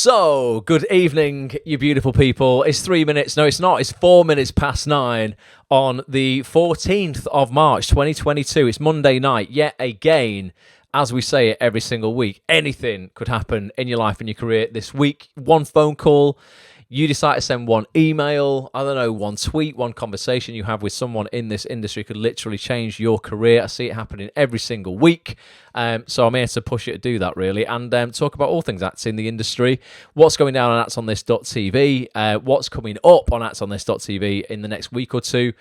So, good evening, you beautiful people. It's 3 minutes. No, it's not. It's 4 minutes past 9 on the 14th of March, 2022. It's Monday night. Yet again, as we say it every single week, anything could happen in your life and your career this week. One phone call. You decide to send one email, I don't know, one tweet, one conversation you have with someone in this industry could literally change your career. I see it happening every single week. So I'm here to push you to do that, really, and talk about all things acts in the industry, what's going down on actsonthis.tv, what's coming up on actsonthis.tv in the next week or two.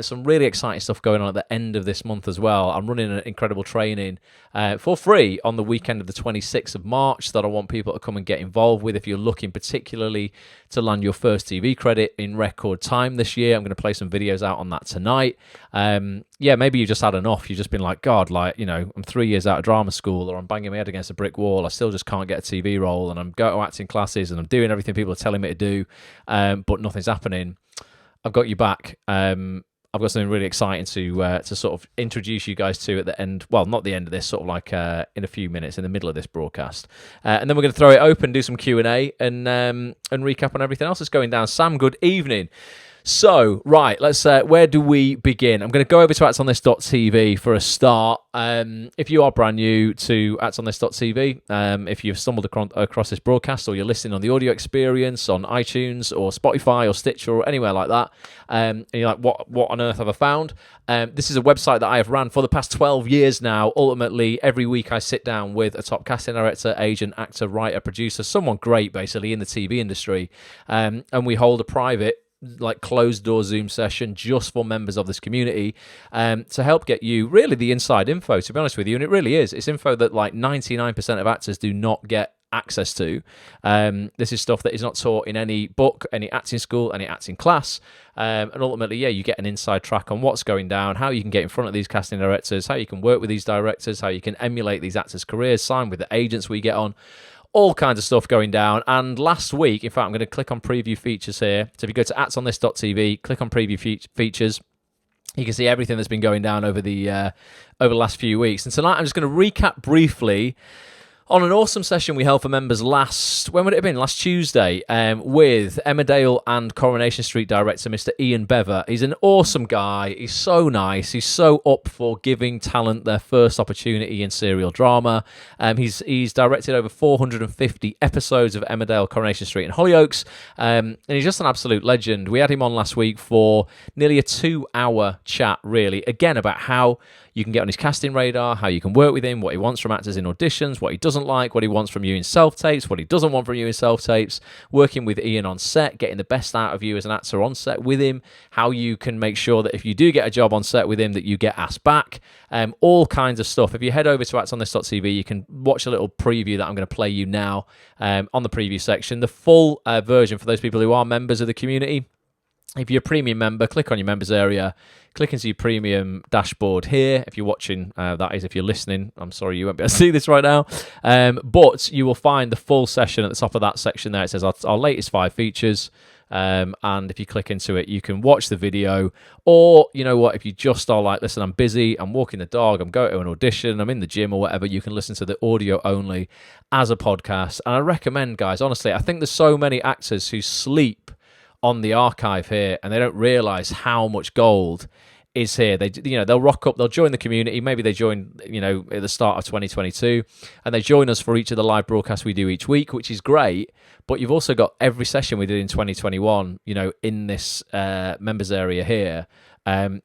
Some really exciting stuff going on at the end of this month as well. I'm running an incredible training for free on the weekend of the 26th of March that I want people to come and get involved with. If you're looking particularly to land your first TV credit in record time this year, I'm going to play some videos out on that tonight. Maybe you just had enough. You've just been like, God, I'm 3 years out of drama school, or I'm banging my head against a brick wall. I still just can't get a TV role, and I'm going to acting classes, and I'm doing everything people are telling me to do, but nothing's happening. I've got you back. I've got something really exciting to sort of introduce you guys to at the end. Well, not the end of this, sort of like in a few minutes, in the middle of this broadcast. And then we're going to throw it open, do some Q&A, and recap on everything else that's going down. Sam, good evening. So, right, let's. Where do we begin? I'm going to go over to actsonthis.tv for a start. If you are brand new to actsonthis.tv, if you've stumbled across this broadcast, or you're listening on the audio experience on iTunes or Spotify or Stitcher or anywhere like that, and you're like, what on earth have I found? This is a website that I have ran for the past 12 years now. Ultimately, every week I sit down with a top casting director, agent, actor, writer, producer, someone great basically in the TV industry, and we hold a private, like, closed door Zoom session just for members of this community, to help get you really the inside info, to be honest with you. And it really is. It's info that like 99% of actors do not get access to. This is stuff that is not taught in any book, any acting school, any acting class. And ultimately, you get an inside track on what's going down, how you can get in front of these casting directors, how you can work with these directors, how you can emulate these actors' careers, sign with the agents we get on. All kinds of stuff going down. And last week, in fact, I'm going to click on preview features here. So if you go to actsonthis.tv, click on preview features, you can see everything that's been going down over the last few weeks. And tonight, I'm just going to recap briefly on an awesome session we held for members when would it have been? Last Tuesday, with Emmerdale and Coronation Street director, Mr. Ian Bever. He's an awesome guy. He's so nice. He's so up for giving talent their first opportunity in serial drama. He's directed over 450 episodes of Emmerdale, Coronation Street and Hollyoaks, and he's just an absolute legend. We had him on last week for nearly a 2-hour chat, really, again, about how you can get on his casting radar, how you can work with him, what he wants from actors in auditions, what he doesn't like, what he wants from you in self-tapes, what he doesn't want from you in self-tapes, working with Ian on set, getting the best out of you as an actor on set with him, how you can make sure that if you do get a job on set with him that you get asked back, all kinds of stuff. If you head over to actsonthis.tv, you can watch a little preview that I'm going to play you now on the preview section. The full version for those people who are members of the community. If you're a premium member, click on your members area, click into your premium dashboard here. If you're watching, that is, if you're listening, I'm sorry you won't be able to see this right now. But you will find the full session at the top of that section there. It says our latest 5 features. And if you click into it, you can watch the video. Or, you know what, if you just are like, listen, I'm busy, I'm walking the dog, I'm going to an audition, I'm in the gym or whatever, you can listen to the audio only as a podcast. And I recommend, guys, honestly, I think there's so many actors who sleep on the archive here, and they don't realize how much gold is here. They'll rock up, they'll join the community. Maybe they join, at the start of 2022, and they join us for each of the live broadcasts we do each week, which is great. But you've also got every session we did in 2021, in this members area here.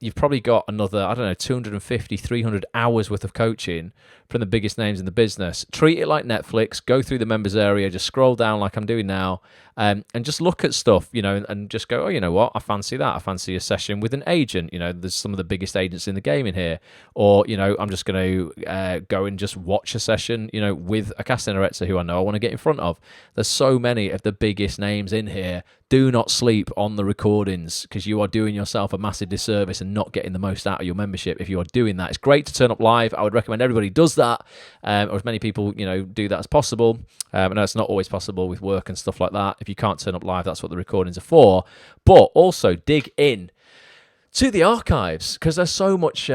You've probably got another, 250, 300 hours worth of coaching from the biggest names in the business. Treat it like Netflix. Go through the members area. Just scroll down like I'm doing now, and just look at stuff, and just go, oh, you know what? I fancy that. I fancy a session with an agent. There's some of the biggest agents in the game in here. Or, I'm just going to go and just watch a session, with a casting director who I know I want to get in front of. There's so many of the biggest names in here. Do not sleep on the recordings, because you are doing yourself a massive disservice and not getting the most out of your membership if you are doing that. It's great to turn up live. I would recommend everybody does that, or as many people, do that as possible. I know it's not always possible with work and stuff like that. If you can't turn up live, that's what the recordings are for. But also dig in to the archives, because there's so much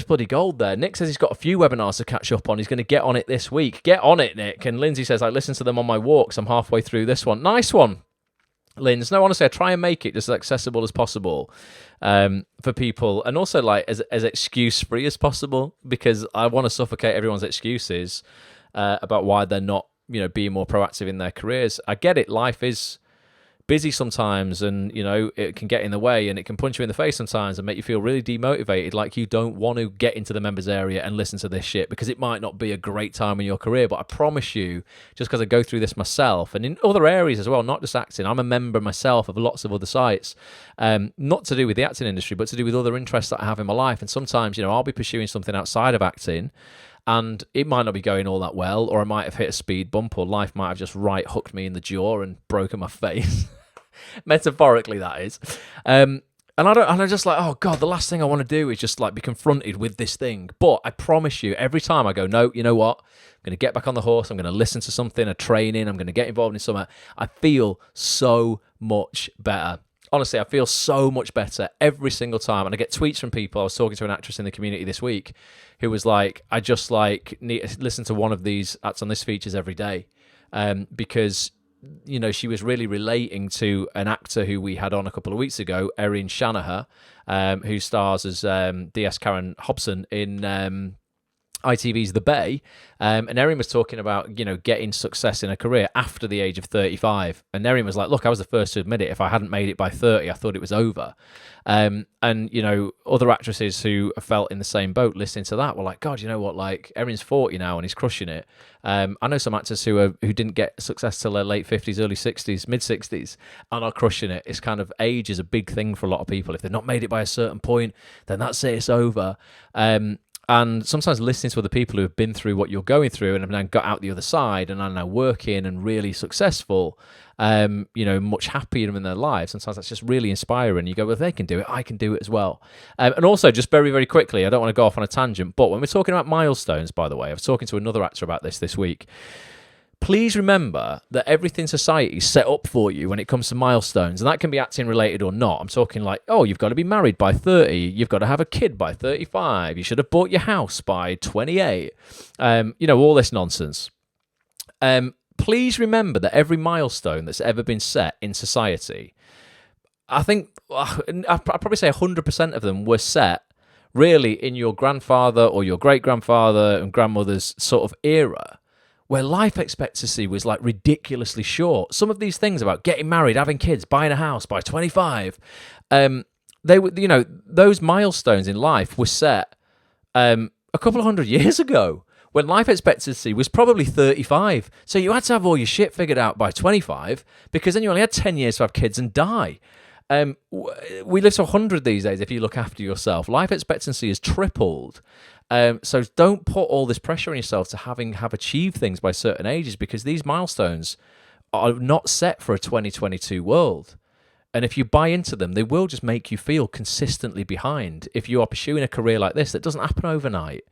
bloody gold there. Nick says he's got a few webinars to catch up on. He's going to get on it this week. Get on it, Nick. And Lindsay says, I listen to them on my walks. I'm halfway through this one. Nice one, Linz. No, honestly, I try and make it just as accessible as possible for people, and also like as excuse free as possible, because I want to suffocate everyone's excuses about why they're not, being more proactive in their careers. I get it. Life is busy sometimes, and it can get in the way, and it can punch you in the face sometimes and make you feel really demotivated, like you don't want to get into the members area and listen to this shit, because it might not be a great time in your career. But I promise you, just because I go through this myself, and in other areas as well, not just acting, I'm a member myself of lots of other sites, not to do with the acting industry, but to do with other interests that I have in my life. And sometimes I'll be pursuing something outside of acting, and it might not be going all that well, or I might have hit a speed bump, or life might have just right hooked me in the jaw and broken my face. Metaphorically, that is. And I'm just like, oh God, the last thing I want to do is just like be confronted with this thing. But I promise you, every time I go, no, you know what? I'm going to get back on the horse. I'm going to listen to something, a training. I'm going to get involved in something. I feel so much better. Honestly, I feel so much better every single time. And I get tweets from people. I was talking to an actress in the community this week who was like, I just like need to listen to one of these Acts on This features every day, because she was really relating to an actor who we had on a couple of weeks ago, Erin Shanahan, who stars as DS Karen Hobson in ITV's The Bay, and Erin was talking about getting success in a career after the age of 35, and Erin was like, look, I was the first to admit it. If I hadn't made it by 30, I thought it was over. And other actresses who felt in the same boat listening to that were like, God, you know what, like Erin's 40 now and he's crushing it. I know some actors who didn't get success till their late 50s, early 60s, mid 60s, and are crushing it. It's kind of, age is a big thing for a lot of people. If they've not made it by a certain point, then that's it, it's over. And sometimes listening to other people who have been through what you're going through and have now got out the other side and are now working and really successful, much happier in their lives, sometimes that's just really inspiring. You go, well, if they can do it, I can do it as well. And also, just very, very quickly, I don't want to go off on a tangent, but when we're talking about milestones, by the way, I was talking to another actor about this week. Please remember that everything society is set up for you when it comes to milestones, and that can be acting related or not. I'm talking like, oh, you've got to be married by 30, you've got to have a kid by 35, you should have bought your house by 28, all this nonsense. Please remember that every milestone that's ever been set in society, I think, I'd probably say 100% of them were set really in your grandfather or your great-grandfather and grandmother's sort of era, where life expectancy was like ridiculously short. Some of these things about getting married, having kids, buying a house by 25, they were, those milestones in life were set a couple of hundred years ago, when life expectancy was probably 35. So you had to have all your shit figured out by 25, because then you only had 10 years to have kids and die. We live to 100 these days if you look after yourself. Life expectancy has tripled. So don't put all this pressure on yourself to have achieved things by certain ages, because these milestones are not set for a 2022 world. And if you buy into them, they will just make you feel consistently behind. If you are pursuing a career like this, that doesn't happen overnight.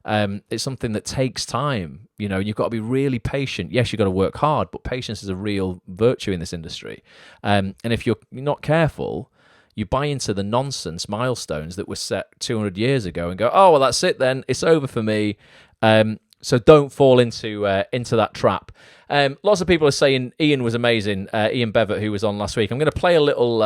It's something that takes time. You've got to be really patient. Yes, you've got to work hard, but patience is a real virtue in this industry. And if you're not careful, you buy into the nonsense milestones that were set 200 years ago and go, oh, well, that's it then. It's over for me. So don't fall into that trap. Lots of people are saying Ian was amazing. Ian Bevitt, who was on last week. I'm going to play a little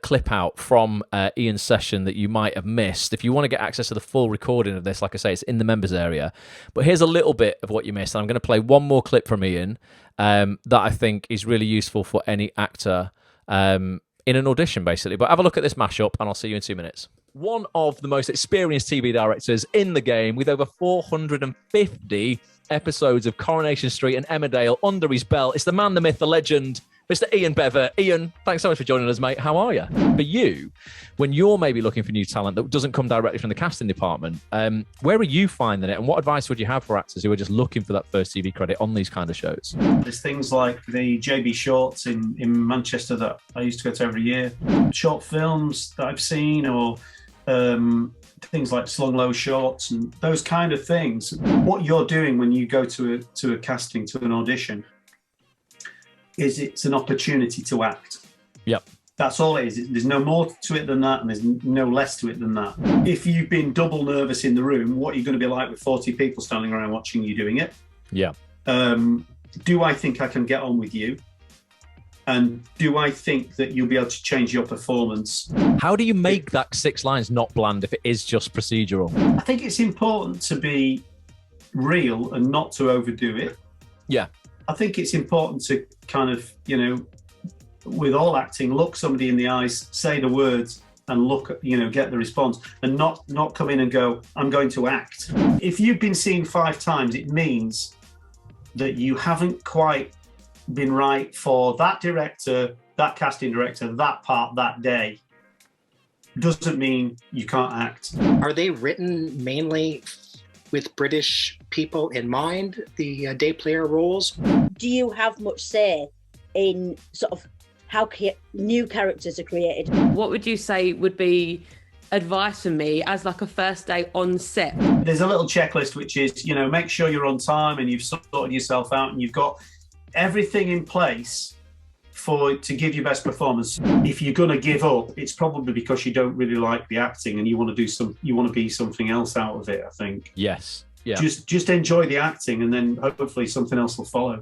clip out from Ian's session that you might have missed. If you want to get access to the full recording of this, like I say, it's in the members area. But here's a little bit of what you missed. And I'm going to play one more clip from Ian that I think is really useful for any actor in an audition, basically. But have a look at this mashup, and I'll see you in 2 minutes. One of the most experienced TV directors in the game, with over 450 episodes of Coronation Street and Emmerdale under his belt. It's the man, the myth, the legend, Mr. Ian Bever. Ian, thanks so much for joining us, mate. How are you? For you, when you're maybe looking for new talent that doesn't come directly from the casting department, where are you finding it, and what advice would you have for actors who are just looking for that first TV credit on these kind of shows? There's things like the JB Shorts in Manchester that I used to go to every year. Short films that I've seen, or things like Slung Low Shorts and those kind of things. What you're doing when you go to a casting, to an audition, is it's an opportunity to act. Yep. That's all it is. There's no more to it than that, and there's no less to it than that. If you've been double nervous in the room, what are you going to be like with 40 people standing around watching you doing it? Yeah. Do I think I can get on with you? And do I think that you'll be able to change your performance? How do you make that 6 lines not bland if it is just procedural? I think it's important to be real and not to overdo it. Yeah. I think it's important to kind of, with all acting, look somebody in the eyes, say the words, and look, get the response, and not come in and go, I'm going to act. If you've been seen 5 times, it means that you haven't quite been right for that director, that casting director, that part, that day. Doesn't mean you can't act. Are they written mainly with British people in mind, the day player roles? Do you have much say in sort of how new characters are created? What would you say would be advice for me as like a first day on set? There's a little checklist which is, make sure you're on time and you've sorted yourself out and you've got everything in place to give your best performance. If you're going to give up, it's probably because you don't really like the acting and you want to be something else out of it, I think. Yes. Yeah. Just enjoy the acting and then hopefully something else will follow.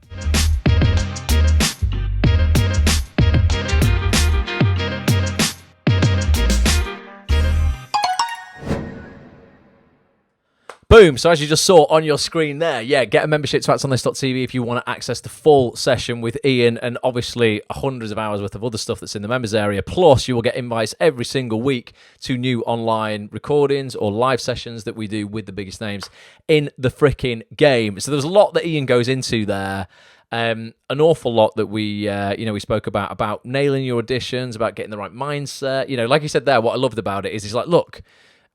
Boom. So as you just saw on your screen there, get a membership to actsonthis.tv if you want to access the full session with Ian and obviously hundreds of hours worth of other stuff that's in the members area. Plus, you will get invites every single week to new online recordings or live sessions that we do with the biggest names in the freaking game. So there's a lot that Ian goes into there. An awful lot that we spoke about nailing your auditions, about getting the right mindset. Like you said there, what I loved about it is he's like, look,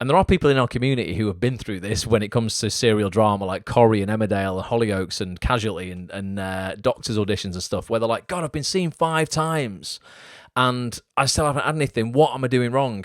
and there are people in our community who have been through this when it comes to serial drama like Corrie and Emmerdale and Hollyoaks and Casualty and doctors' auditions and stuff, where they're like, God, I've been seen 5 times and I still haven't had anything. What am I doing wrong?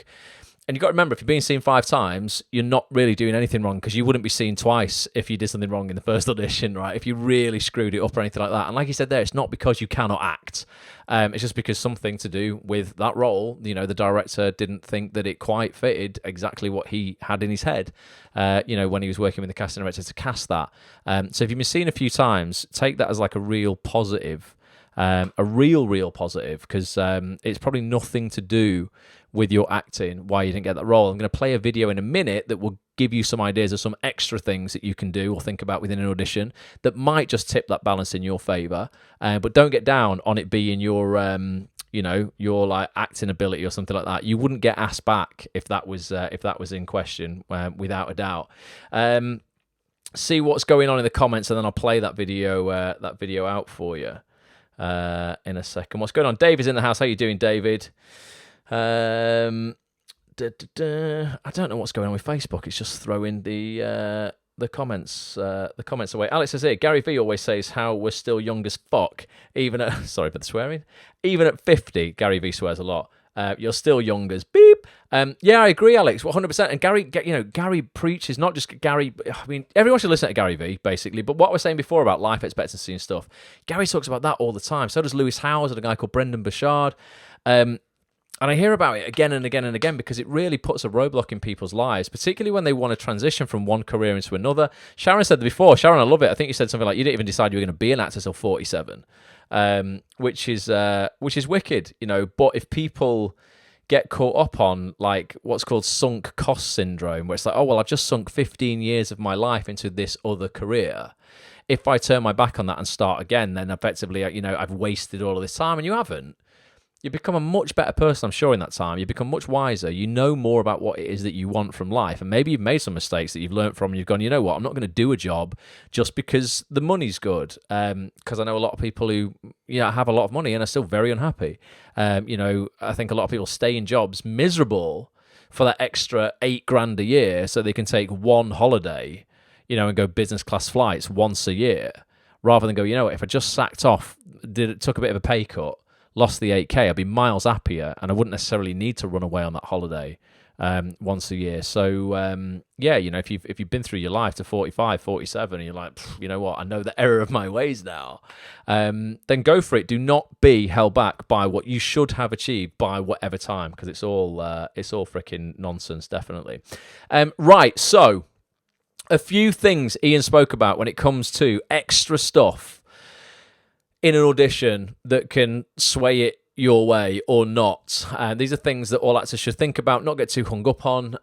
And you've got to remember, if you're being seen 5 times, you're not really doing anything wrong because you wouldn't be seen twice if you did something wrong in the first audition, right? If you really screwed it up or anything like that. And like you said there, it's not because you cannot act. It's just because something to do with that role, the director didn't think that it quite fitted exactly what he had in his head, when he was working with the casting director to cast that. So if you've been seen a few times, take that as like a real positive. A real positive, because it's probably nothing to do with your acting, why you didn't get that role. I'm going to play a video in a minute that will give you some ideas of some extra things that you can do or think about within an audition that might just tip that balance in your favour. But don't get down on it being your like acting ability or something like that. You wouldn't get asked back if that was in question, without a doubt. See what's going on in the comments, and then I'll play that video out for you. In a second. What's going on? Dave is in the house. How you doing, David? I don't know what's going on with Facebook. It's just throwing the comments away. Alex says here, Gary V always says how we're still young as fuck. Even at sorry for the swearing. Even at 50, Gary V swears a lot. You're still young as beep. Yeah, I agree, Alex, 100%. And Gary preaches, not just Gary. I mean, everyone should listen to Gary V, basically. But what we're saying before about life expectancy and stuff, Gary talks about that all the time. So does Lewis Howes and a guy called Brendan Bouchard. And I hear about it again and again and again because it really puts a roadblock in people's lives, particularly when they want to transition from one career into another. Sharon said before, Sharon, I love it. I think you said something like, you didn't even decide you were going to be an actor till 47, which is wicked, But if people get caught up on like what's called sunk cost syndrome, where it's like, oh, well, I've just sunk 15 years of my life into this other career. If I turn my back on that and start again, then effectively, I've wasted all of this time, and you haven't. You become a much better person, I'm sure, in that time. You become much wiser. You know more about what it is that you want from life. And maybe you've made some mistakes that you've learned from. And you've gone, you know what, I'm not going to do a job just because the money's good. Because I know a lot of people who have a lot of money and are still very unhappy. I think a lot of people stay in jobs miserable for that extra $8,000 a year so they can take one holiday, and go business class flights once a year, rather than go, if I just sacked off, took a bit of a pay cut, lost the $8,000, I'd be miles happier, and I wouldn't necessarily need to run away on that holiday once a year. So yeah, you know, if you've been through your life to 45, 47, and you're like, you know what, I know the error of my ways now, then go for it. Do not be held back by what you should have achieved by whatever time, because it's all freaking nonsense, definitely. Right, so a few things Ian spoke about when it comes to extra stuff in an audition that can sway it your way or not. And these are things that all actors should think about, not get too hung up on.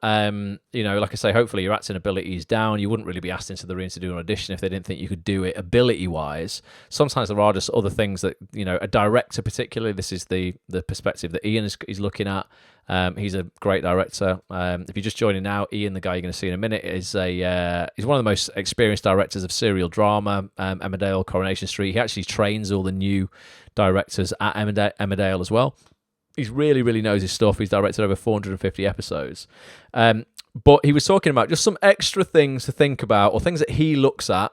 You know, like I say, hopefully your acting ability is down. You wouldn't really be asked into the room to do an audition if they didn't think you could do it ability-wise. Sometimes there are just other things that, you know, a director particularly, this is the perspective that Ian is looking at. He's a great director. If you're just joining now, Ian, the guy you're going to see in a minute, is he's one of the most experienced directors of serial drama, Emmerdale Coronation Street. He actually trains all the new directors at Emmerdale as well. He really, really knows his stuff. He's directed over 450 episodes. But he was talking about just some extra things to think about, or things that he looks at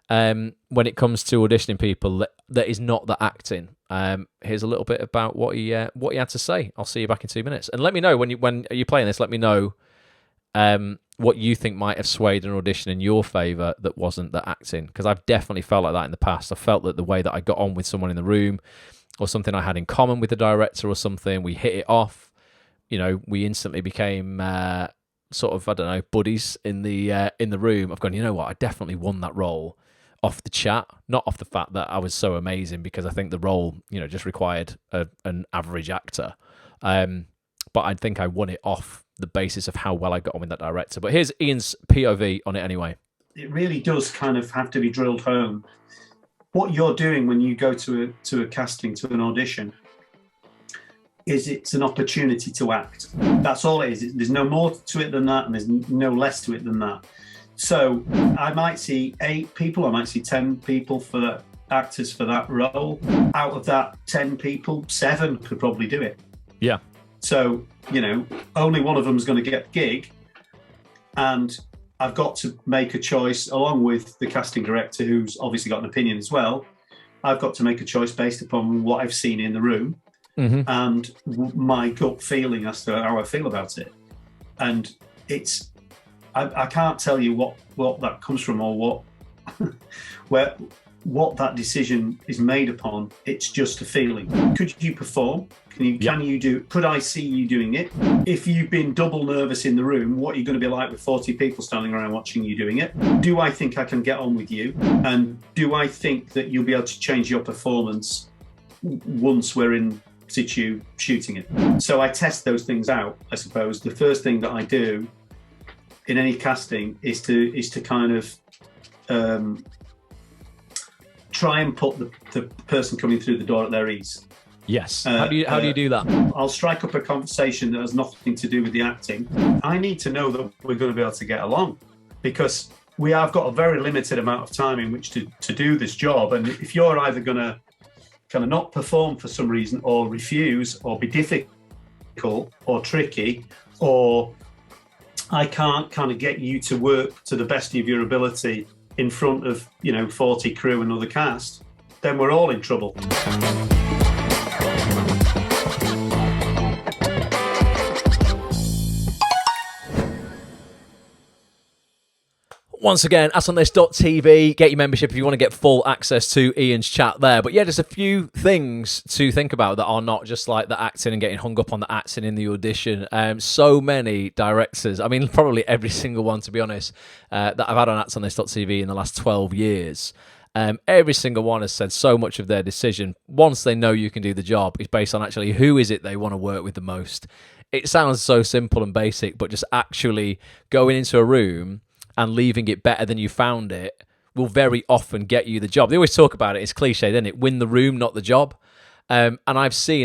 when it comes to auditioning people that is not the acting. Here's a little bit about what he had to say. I'll see you back in 2 minutes, and let me know when you're playing this. Let me know what you think might have swayed an audition in your favour that wasn't the acting, because I've definitely felt like that in the past. I felt that the way that I got on with someone in the room, or something I had in common with the director, or something, we hit it off. You know, we instantly became sort of, I don't know, buddies in the room. I've gone, you know what, I definitely won that role off the chat, not off the fact that I was so amazing, because I think the role, you know, just required an average actor. But I think I won it off the basis of how well I got on with that director. But here's Ian's POV on it anyway. It really does kind of have to be drilled home. What you're doing when you go to a casting, to an audition, is it's an opportunity to act. That's all it is. There's no more to it than that, and there's no less to it than that. So I might see 8 people, I might see 10 people for actors for that role. Out of that 10 people, 7 could probably do it. Yeah. So, you know, only one of them is going to get the gig, and I've got to make a choice along with the casting director, who's obviously got an opinion as well. I've got to make a choice based upon what I've seen in the room and my gut feeling as to how I feel about it. And it's, I can't tell you what that comes from, or what that decision is made upon. It's just a feeling. Could you perform? Can you do? Could I see you doing it? If you've been double nervous in the room, what are you going to be like with 40 people standing around watching you doing it? Do I think I can get on with you? And do I think that you'll be able to change your performance once we're in situ shooting it? So I test those things out, I suppose. The first thing that I do in any casting is to kind of try and put the person coming through the door at their ease. Yes. How do you do that? I'll strike up a conversation that has nothing to do with the acting. I need to know that we're going to be able to get along, because we have got a very limited amount of time in which to do this job. And if you're either going to kind of not perform for some reason, or refuse, or be difficult or tricky, or I can't kind of get you to work to the best of your ability in front of, 40 crew and other cast, then we're all in trouble. Once again, asonthis.tv, get your membership if you want to get full access to Ian's chat there. But yeah, there's a few things to think about that are not just like the acting and getting hung up on the acting in the audition. So many directors, I mean, probably every single one, to be honest, that I've had on asonthis.tv in the last 12 years. Every single one has said so much of their decision, once they know you can do the job, is based on actually who is it they want to work with the most. It sounds so simple and basic, but just actually going into a room and leaving it better than you found it will very often get you the job. They always talk about it, it's cliche, isn't it? Win the room, not the job. And I've sat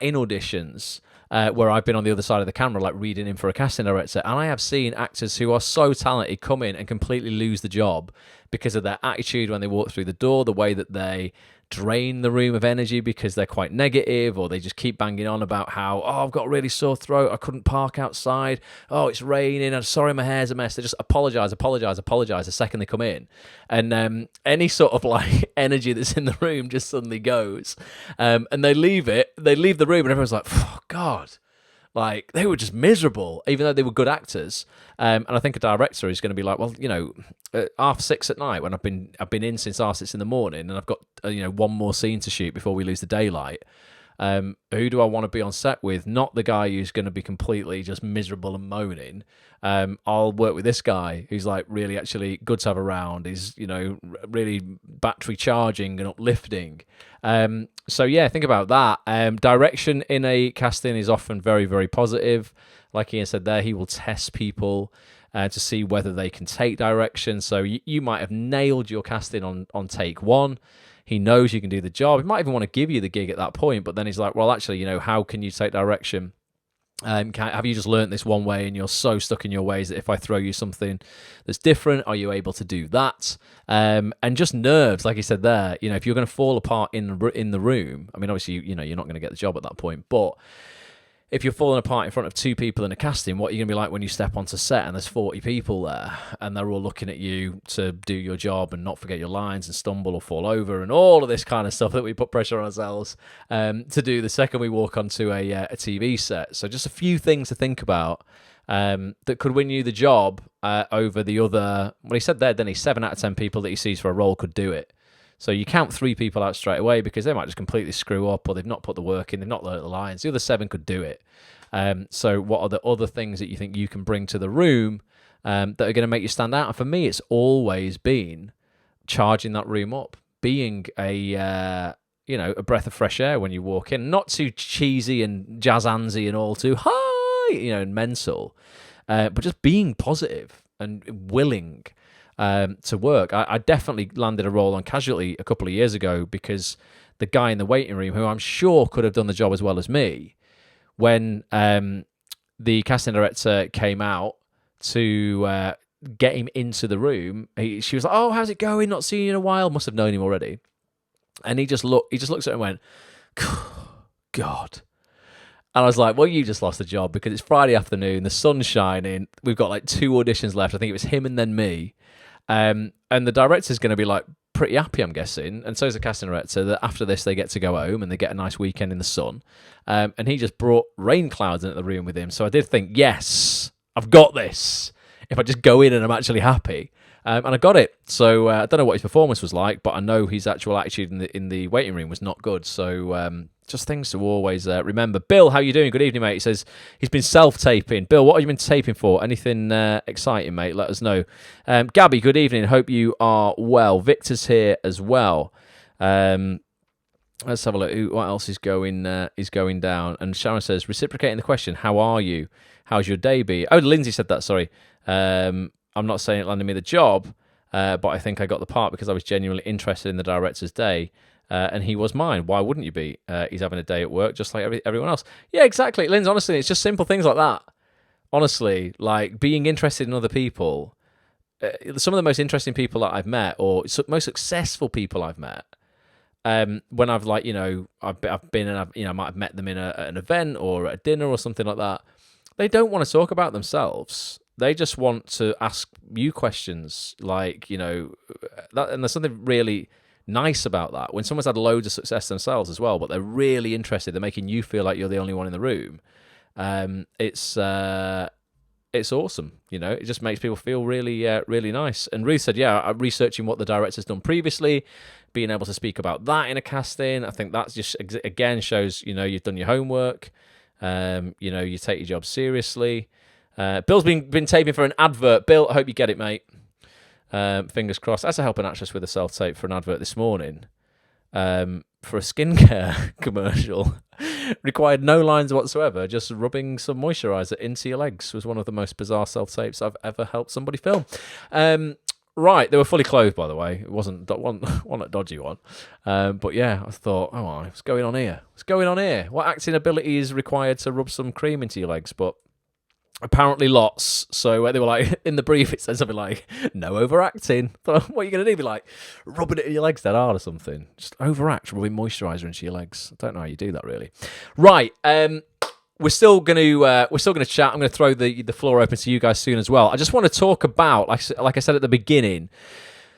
in auditions where I've been on the other side of the camera, like reading in for a casting director, and I have seen actors who are so talented come in and completely lose the job because of their attitude when they walk through the door, the way that they drain the room of energy because they're quite negative, or they just keep banging on about how, I've got a really sore throat, I couldn't park outside, it's raining, I'm sorry my hair's a mess. They just apologise the second they come in. And any sort of like energy that's in the room just suddenly goes. And they leave the room and everyone's like, oh, God, Like, they were just miserable, even though they were good actors. And I think a director is going to be like, well, you know, at 6:30 at night, when I've been in since 6:30 in the morning, and I've got one more scene to shoot before we lose the daylight. Who do I want to be on set with? Not the guy who's going to be completely just miserable and moaning. I'll work with this guy who's like really actually good to have around. He's, really battery charging and uplifting. So yeah, think about that. Direction in a casting is often very, very positive. Like Ian said there, he will test people to see whether they can take direction. So you might have nailed your casting on take one. He knows you can do the job. He might even want to give you the gig at that point, but then he's like, well, actually, how can you take direction? Have you just learnt this one way and you're so stuck in your ways that if I throw you something that's different, are you able to do that? And just nerves, like he said there, if you're going to fall apart in the room, I mean, obviously, you're not going to get the job at that point, but if you're falling apart in front of 2 people in a casting, what are you going to be like when you step onto set and there's 40 people there and they're all looking at you to do your job and not forget your lines and stumble or fall over and all of this kind of stuff that we put pressure on ourselves to do the second we walk onto a TV set. So just a few things to think about that could win you the job over the other, well, he said there, didn't he? 7 out of 10 people that he sees for a role could do it. So you count 3 people out straight away because they might just completely screw up or they've not put the work in, they've not learnt the lines. The other 7 could do it. So what are the other things that you think you can bring to the room that are going to make you stand out? And for me, it's always been charging that room up, being a breath of fresh air when you walk in, not too cheesy and jazz handsy and all too high, and mental, but just being positive and willing to work. I definitely landed a role on Casualty a couple of years ago because the guy in the waiting room, who I'm sure could have done the job as well as me, when the casting director came out to get him into the room, she was like, "Oh, how's it going? Not seen you in a while." Must have known him already, and he just looks at her and went, "God." And I was like, well, you just lost the job because it's Friday afternoon, the sun's shining, we've got like 2 auditions left. I think it was him and then me. And the director's going to be like pretty happy, I'm guessing. And so is the casting director, that after this they get to go home and they get a nice weekend in the sun. And he just brought rain clouds into the room with him. So I did think, yes, I've got this. If I just go in and I'm actually happy. And I got it. So I don't know what his performance was like, but I know his actual attitude in the waiting room was not good. So just things to always remember. Bill, how you doing? Good evening, mate. He says he's been self-taping. Bill, what have you been taping for? Anything exciting, mate? Let us know. Gabby, good evening. Hope you are well. Victor's here as well. Let's have a look. What else is going down? And Sharon says, reciprocating the question, how are you? How's your day been? Oh, Lindsay said that, sorry. I'm not saying it landed me the job, but I think I got the part because I was genuinely interested in the director's day, and he was mine. Why wouldn't you be? He's having a day at work just like everyone else. Yeah, exactly. Lindsay, honestly, it's just simple things like that. Honestly, like being interested in other people. Some of the most interesting people that I've met, or most successful people I've met, when I've I've been and I might have met them in an event or at a dinner or something like that. They don't want to talk about themselves. They just want to ask you questions, like, that, and there's something really nice about that. When someone's had loads of success themselves as well, but they're really interested, they're making you feel like you're the only one in the room. It's awesome, It just makes people feel really, really nice. And Ruth said, yeah, I'm researching what the director's done previously, being able to speak about that in a casting. I think that just again shows, you've done your homework. You take your job seriously. Bill's been taping for an advert. Bill, I hope you get it, mate. Fingers crossed. I had to help an actress with a self-tape for an advert this morning for a skincare commercial. Required no lines whatsoever, just rubbing some moisturiser into your legs. Was one of the most bizarre self-tapes I've ever helped somebody film. Right, they were fully clothed, by the way. It wasn't a dodgy one. But yeah, I thought, what's going on here? What's going on here? What acting ability is required to rub some cream into your legs? But apparently lots. So they were like, in the brief, it said something like, no overacting. What are you going to do? Be like, rubbing it in your legs that hard or something? Just overact, rubbing moisturiser into your legs. I don't know how you do that, really. Right, we're still going to chat. I'm going to throw the floor open to you guys soon as well. I just want to talk about, like I said at the beginning,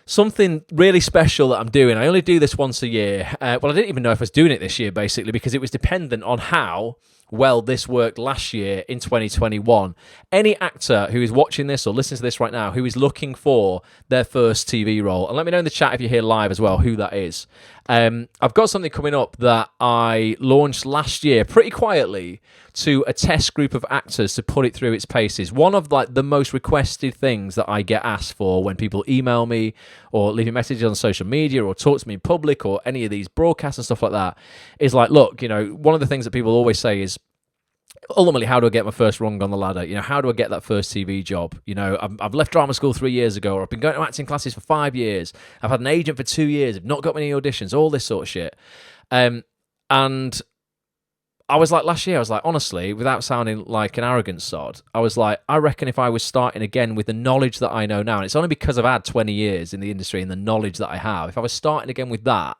something really special that I'm doing. I only do this once a year. Well, I didn't even know if I was doing it this year, basically, because it was dependent on how well this worked last year in 2021. Any actor who is watching this or listening to this right now who is looking for their first TV role, and let me know in the chat if you're here live as well who that is. I've got something coming up that I launched last year pretty quietly to a test group of actors to put it through its paces. One of like the most requested things that I get asked for when people email me or leave me messages on social media or talk to me in public or any of these broadcasts and stuff like that is like, look, you know, one of the things that people always say is, ultimately, how do I get my first rung on the ladder? You know, how do I get that first TV job? You know, I've left drama school 3 years ago, or I've been going to acting classes for 5 years. I've had an agent for 2 years. I've not got many auditions, all this sort of shit. And I was like, last year, I was like, honestly, without sounding like an arrogant sod, I was like, I reckon if I was starting again with the knowledge that I know now, and it's only because I've had 20 years in the industry and the knowledge that I have, if I was starting again with that,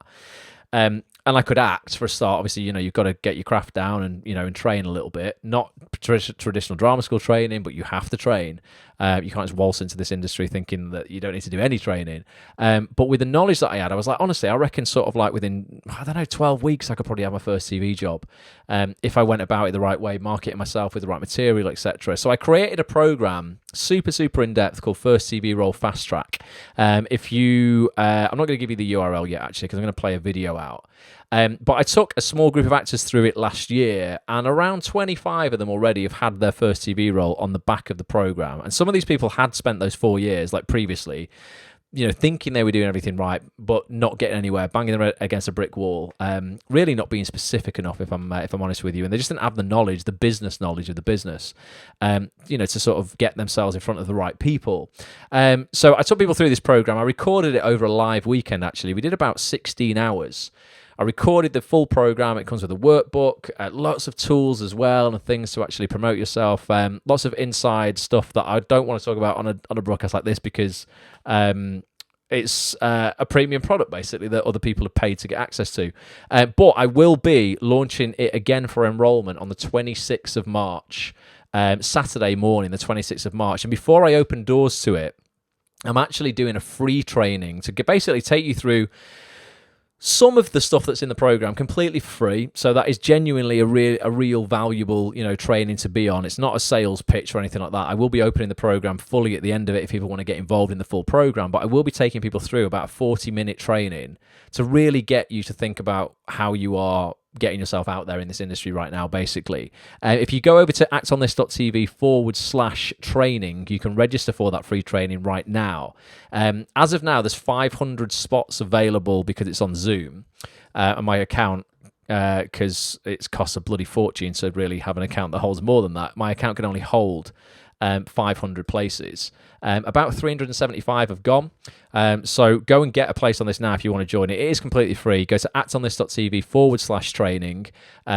and I could act for a start. Obviously, you know, you've got to get your craft down and, you know, and train a little bit. Not traditional drama school training, but you have to train. You can't just waltz into this industry thinking that you don't need to do any training. But with the knowledge that I had, I was like, honestly, I reckon sort of like within, I don't know, 12 weeks, I could probably have my first TV job if I went about it the right way, marketing myself with the right material, etc. So I created a program, super in-depth, called First TV Role Fast Track. If you, I'm not going to give you the URL yet, actually, because I'm going to play a video out. But I took a small group of actors through it last year, and around 25 of them already have had their first TV role on the back of the program. And some of these people had spent those 4 years, like previously, you know, thinking they were doing everything right, but not getting anywhere, banging them against a brick wall, really not being specific enough, if I'm honest with you. And they just didn't have the knowledge, the business knowledge of the business, you know, to sort of get themselves in front of the right people. So I took people through this program. I recorded it over a live weekend, actually. We did about 16 hours. I recorded the full program. It comes with a workbook, lots of tools as well, and things to actually promote yourself. Lots of inside stuff that I don't want to talk about on a broadcast like this, because it's a premium product, basically, that other people have paid to get access to. But I will be launching it again for enrollment on the 26th of March, Saturday morning, the 26th of March. And before I open doors to it, I'm actually doing a free training to basically take you through some of the stuff that's in the program completely free. So that is genuinely a real valuable, you know, training to be on. It's not a sales pitch or anything like that. I will be opening the program fully at the end of it if people want to get involved in the full program, but I will be taking people through about a 40-minute training to really get you to think about how you are getting yourself out there in this industry right now, basically. If you go over to actonthis.tv/training, you can register for that free training right now. As of now, there's 500 spots available because it's on Zoom. And my account, because it costs a bloody fortune to really have an account that holds more than that, my account can only hold 500 places. About 375 have gone. So go and get a place on this now if you want to join it. It is completely free. Go to actonthis.tv/training,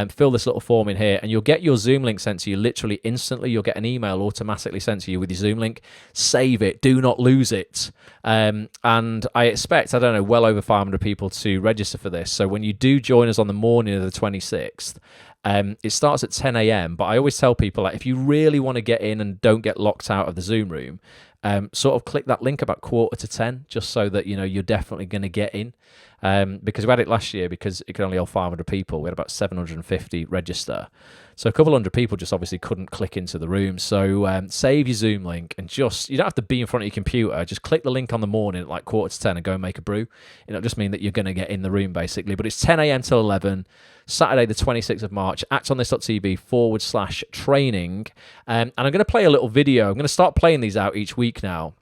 fill this little form in here, and you'll get your Zoom link sent to you literally instantly. You'll get an email automatically sent to you with your Zoom link. Save it. Do not lose it. And I expect, I don't know, well over 500 people to register for this. So when you do join us on the morning of the 26th, it starts at 10 a.m. But I always tell people, like, if you really want to get in and don't get locked out of the Zoom room, sort of click that link about 9:45, just so that, you know, you're definitely going to get in. Because we had it last year, because it could only hold 500 people. We had about 750 register. So a couple hundred people just obviously couldn't click into the room. So save your Zoom link and just, you don't have to be in front of your computer. Just click the link on the morning at like 9:45 and go and make a brew. It'll just mean that you're going to get in the room, basically. But it's 10 a.m. till 11, Saturday the 26th of March, actonthis.tv/training. And I'm going to play a little video. I'm going to start playing these out each week now,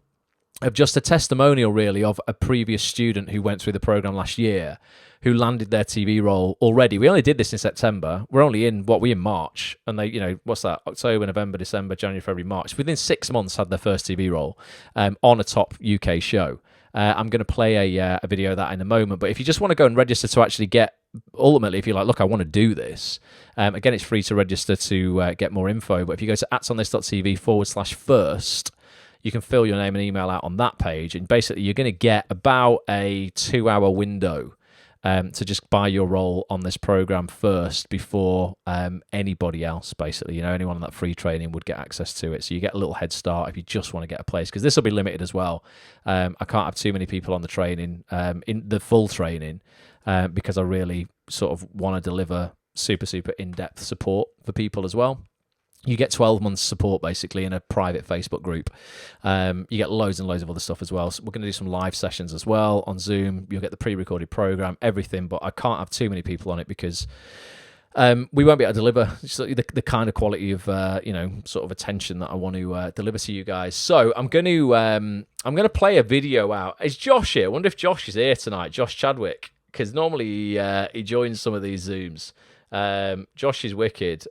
of just a testimonial, really, of a previous student who went through the program last year, who landed their TV role already. We only did this in September. We're only in, we're in March. And they, you know, what's that? October, November, December, January, February, March. Within 6 months, had their first TV role on a top UK show. I'm going to play a video of that in a moment. But if you just want to go and register to actually get, ultimately, if you're like, look, I want to do this, again, it's free to register to get more info. But if you go to actonthis.tv/first, you can fill your name and email out on that page. And basically, you're going to get about a 2-hour window to just buy your role on this program first before anybody else, basically. You know, anyone on that free training would get access to it. So you get a little head start if you just want to get a place, because this will be limited as well. I can't have too many people on the training, in the full training, because I really sort of want to deliver super in-depth support for people as well. You get 12 months support basically in a private Facebook group. You get loads and loads of other stuff as well. So we're going to do some live sessions as well on Zoom. You'll get the pre-recorded program, everything, but I can't have too many people on it because we won't be able to deliver the kind of quality of sort of attention that I want to deliver to you guys. So I'm going to play a video out. Is Josh here? I wonder if Josh is here tonight, Josh Chadwick, because normally he joins some of these Zooms. Josh is wicked.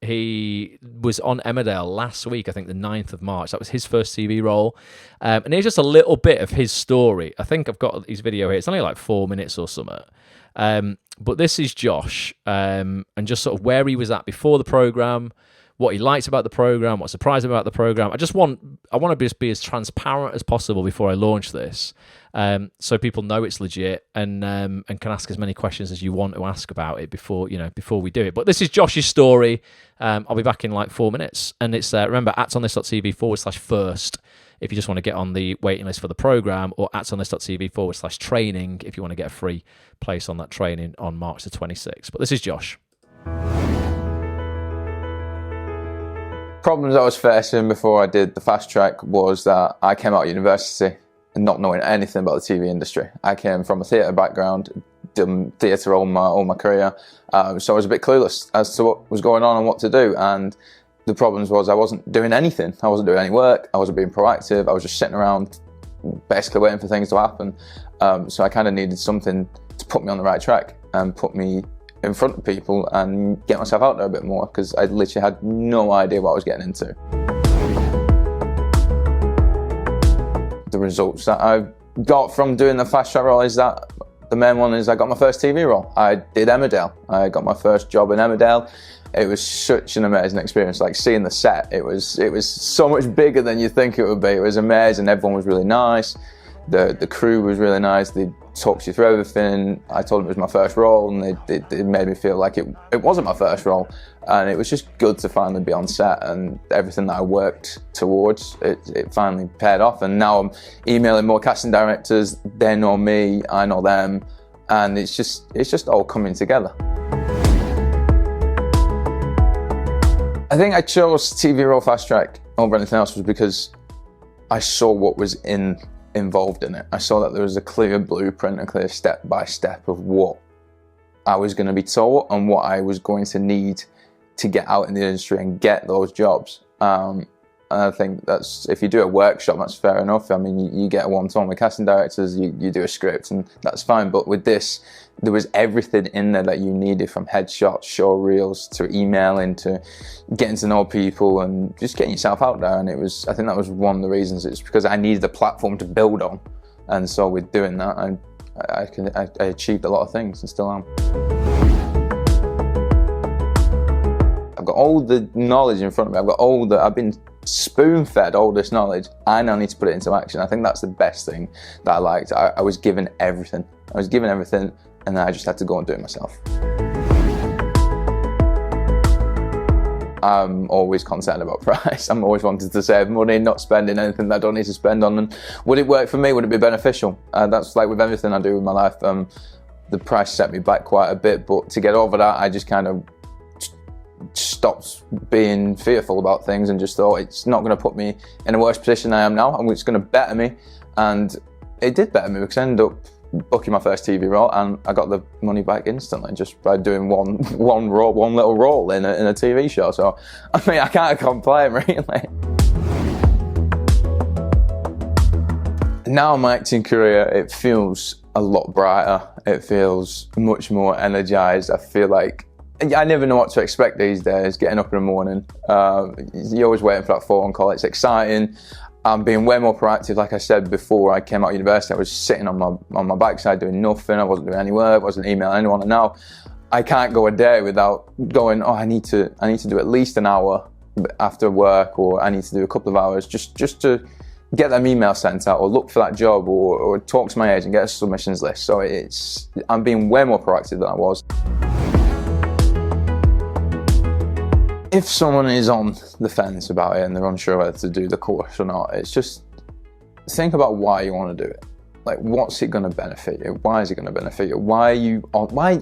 He was on Emmerdale last week, I think the 9th of March. That was his first TV role. And here's just a little bit of his story. I think I've got his video here. It's only like 4 minutes or something. But this is Josh, and just sort of where he was at before the program, what he liked about the program, what surprised him about the program. I want to be as transparent as possible before I launch this, so people know it's legit and can ask as many questions as you want to ask about it before we do it. But this is Josh's story. I'll be back in like 4 minutes, and it's remember @onthis.tv/first if you just want to get on the waiting list for the program, or @onthis.tv/training if you want to get a free place on that training on March the 26th. But this is Josh. Problems I was facing before I did the fast track was that I came out of university and not knowing anything about the TV industry. I came from a theatre background, done theatre all my career, so I was a bit clueless as to what was going on and what to do. And the problems was I wasn't doing anything. I wasn't doing any work. I wasn't being proactive. I was just sitting around basically waiting for things to happen. So I kind of needed something to put me on the right track and put me in front of people and get myself out there a bit more, because I literally had no idea what I was getting into. The results that I got from doing the fast track role is that the main one is I got my first TV role. I did Emmerdale. I got my first job in Emmerdale. It was such an amazing experience. Like seeing the set, it was so much bigger than you think it would be. It was amazing. Everyone was really nice. The crew was really nice. They talked you through everything. I told them it was my first role, and they made me feel like it wasn't my first role. And it was just good to finally be on set, and everything that I worked towards, it finally paid off. And now I'm emailing more casting directors. They know me, I know them, and it's just all coming together. I think I chose TV role fast track over anything else was because I saw what was involved in it. I saw that there was a clear blueprint, a clear step by step of what I was going to be taught and what I was going to need to get out in the industry and get those jobs. And I think that's, if you do a workshop, that's fair enough. I mean, you get a one-to-one with casting directors, you do a script, and that's fine. But with this, there was everything in there that you needed, from headshots, show reels, to emailing, to getting to know people and just getting yourself out there. And I think that was one of the reasons. It's because I needed a platform to build on. And so with doing that, I achieved a lot of things and still am. I've got all the knowledge in front of me. I've been spoon-fed all this knowledge. I now need to put it into action. I think that's the best thing that I liked. I was given everything. And then I just had to go and do it myself. I'm always concerned about price. I'm always wanting to save money, not spending anything that I don't need to spend on. And would it work for me? Would it be beneficial? That's like with everything I do in my life. The price set me back quite a bit, but to get over that, I just kind of stopped being fearful about things and just thought it's not going to put me in a worse position than I am now, and it's going to better me. And it did better me, because I ended up booking my first TV role and I got the money back instantly just by doing one little role in a TV show. So I mean, I can't complain really. Now my acting career, it feels a lot brighter. It feels much more energized. I feel like I never know what to expect these days, getting up in the morning. You're always waiting for that phone call. It's exciting. I'm being way more proactive. Like I said before, I came out of university, I was sitting on my backside doing nothing. I wasn't doing any work, wasn't emailing anyone. And now I can't go a day without going, I need to do at least an hour after work, or I need to do a couple of hours just to get them emails sent out, or look for that job, or talk to my agent, get a submissions list. So I'm being way more proactive than I was. If someone is on the fence about it and they're unsure whether to do the course or not, it's just think about why you want to do it. Like, what's it going to benefit you? Why is it going to benefit you?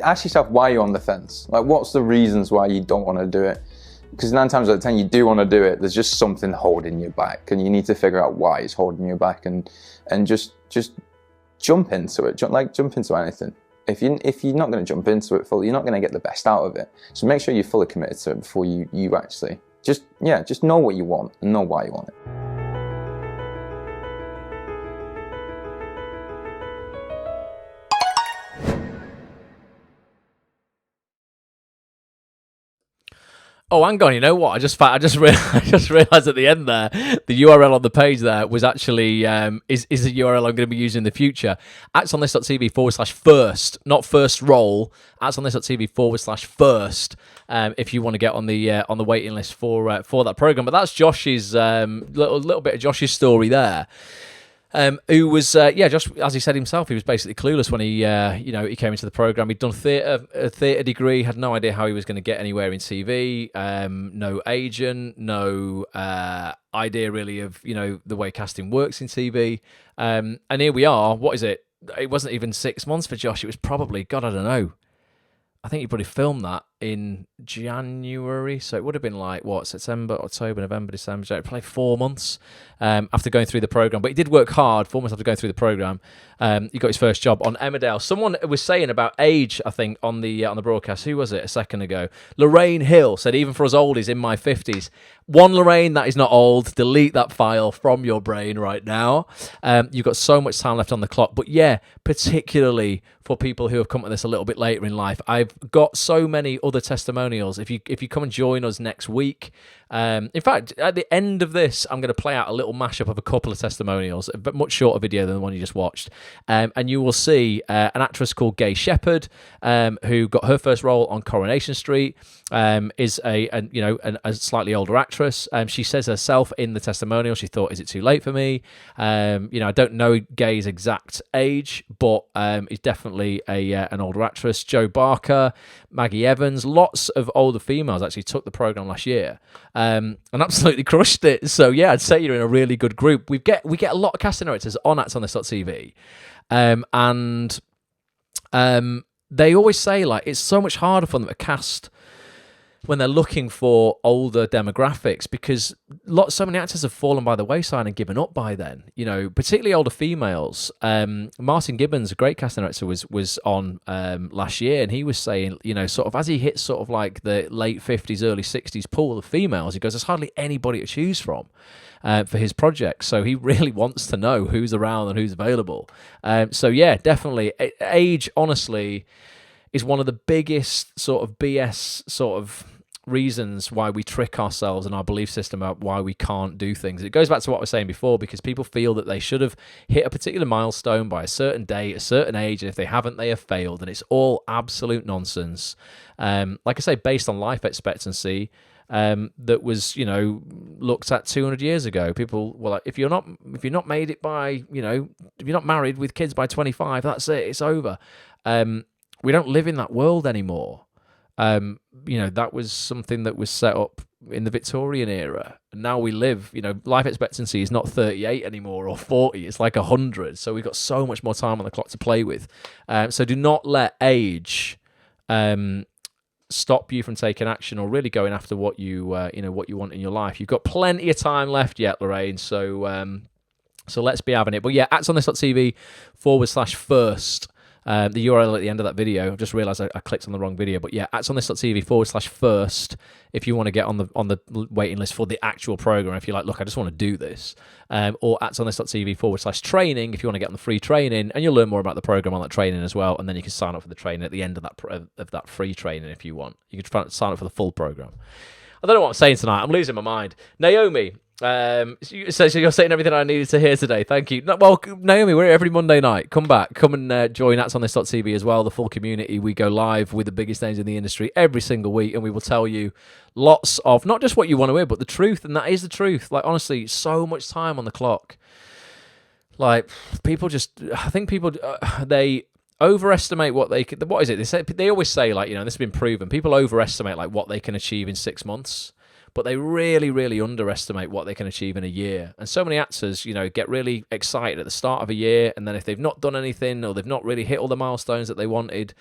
Ask yourself why you're on the fence. Like, what's the reasons why you don't want to do it? Because 9 times out of 10, you do want to do it. There's just something holding you back, and you need to figure out why it's holding you back, and just jump into it. Jump into anything. If you're not going to jump into it fully, you're not going to get the best out of it. So make sure you're fully committed to it before you actually just know what you want and know why you want it. Oh, hang on. You know what? I just realized at the end there, the URL on the page there was actually is a URL I'm going to be using in the future. actsonthis.tv/first, not first roll. actsonthis.tv/first. If you want to get on the waiting list for that program. But that's Josh's little bit of Josh's story there. Who was Josh, as he said himself, he was basically clueless when he came into the program. He'd done a theatre degree, had no idea how he was going to get anywhere in TV, no agent, no idea really of the way casting works in TV, and here we are. What is it? It wasn't even 6 months for Josh. It was probably, God, I don't know. I think he probably filmed that in January, so it would have been like, September, October, November, December, January, probably 4 months after going through the programme. But he did work hard, 4 months after going through the programme. He got his first job on Emmerdale. Someone was saying about age, I think, on the broadcast. Who was it a second ago? Lorraine Hill said, even for us oldies in my 50s. One, Lorraine, that is not old. Delete that file from your brain right now. You've got so much time left on the clock. But yeah, particularly for people who have come to this a little bit later in life, I've got so many other testimonials. If you come and join us next week, in fact, at the end of this, I'm going to play out a little mashup of a couple of testimonials, but much shorter video than the one you just watched, and you will see an actress called Gay Shepherd, who got her first role on Coronation Street, is a slightly older actress. She says herself in the testimonial, she thought, "Is it too late for me?" I don't know Gay's exact age, but is definitely an older actress. Jo Barker, Maggie Evans, lots of older females actually took the program last year and absolutely crushed it. So yeah, I'd say you're in a really good group. We get a lot of casting directors on actsonthis.tv, and they always say, like, it's so much harder for them to cast when they're looking for older demographics, because so many actors have fallen by the wayside and given up by then, particularly older females. Martin Gibbons, a great casting director, was on last year, and he was saying, sort of as he hits sort of like the late 50s, early 60s pool of females, he goes, there's hardly anybody to choose from for his project. So he really wants to know who's around and who's available. So yeah, definitely. Age, honestly, is one of the biggest sort of BS sort of reasons why we trick ourselves and our belief system about why we can't do things. It goes back to what I was saying before, because people feel that they should have hit a particular milestone by a certain date, a certain age, and if they haven't, they have failed, and it's all absolute nonsense. Like I say, based on life expectancy, that was, looked at 200 years ago. People were like, if you're not made it by, if you're not married with kids by 25, that's it, it's over. We don't live in that world anymore. That was something that was set up in the Victorian era. And now we live, life expectancy is not 38 anymore or 40, it's like 100. So we've got so much more time on the clock to play with. So do not let age stop you from taking action or really going after what you want in your life. You've got plenty of time left yet, Lorraine. So let's be having it. But yeah, actsonthis.tv/first. The URL at the end of that video. I just realised I clicked on the wrong video, but yeah, actsonthis.tv/first if you want to get on the waiting list for the actual program. If you're like, look, I just want to do this, or actsonthis.tv/training if you want to get on the free training, and you'll learn more about the program on that training as well. And then you can sign up for the training at the end of that free training if you want. You can sign up for the full program. I don't know what I'm saying tonight. I'm losing my mind. Naomi. So you're saying everything I needed to hear today. Thank you. Well, Naomi, we're here every Monday night. Come back. Come and join actsonthis.tv as well, the full community. We go live with the biggest names in the industry every single week, and we will tell you lots of, not just what you want to hear, but the truth, and that is the truth. Like, honestly, so much time on the clock. Like, I think people, they overestimate what they could. What is it? They always say, like, this has been proven. People overestimate like what they can achieve in 6 months, but they really, really underestimate what they can achieve in a year. And so many actors, get really excited at the start of a year, and then if they've not done anything or they've not really hit all the milestones that they wanted,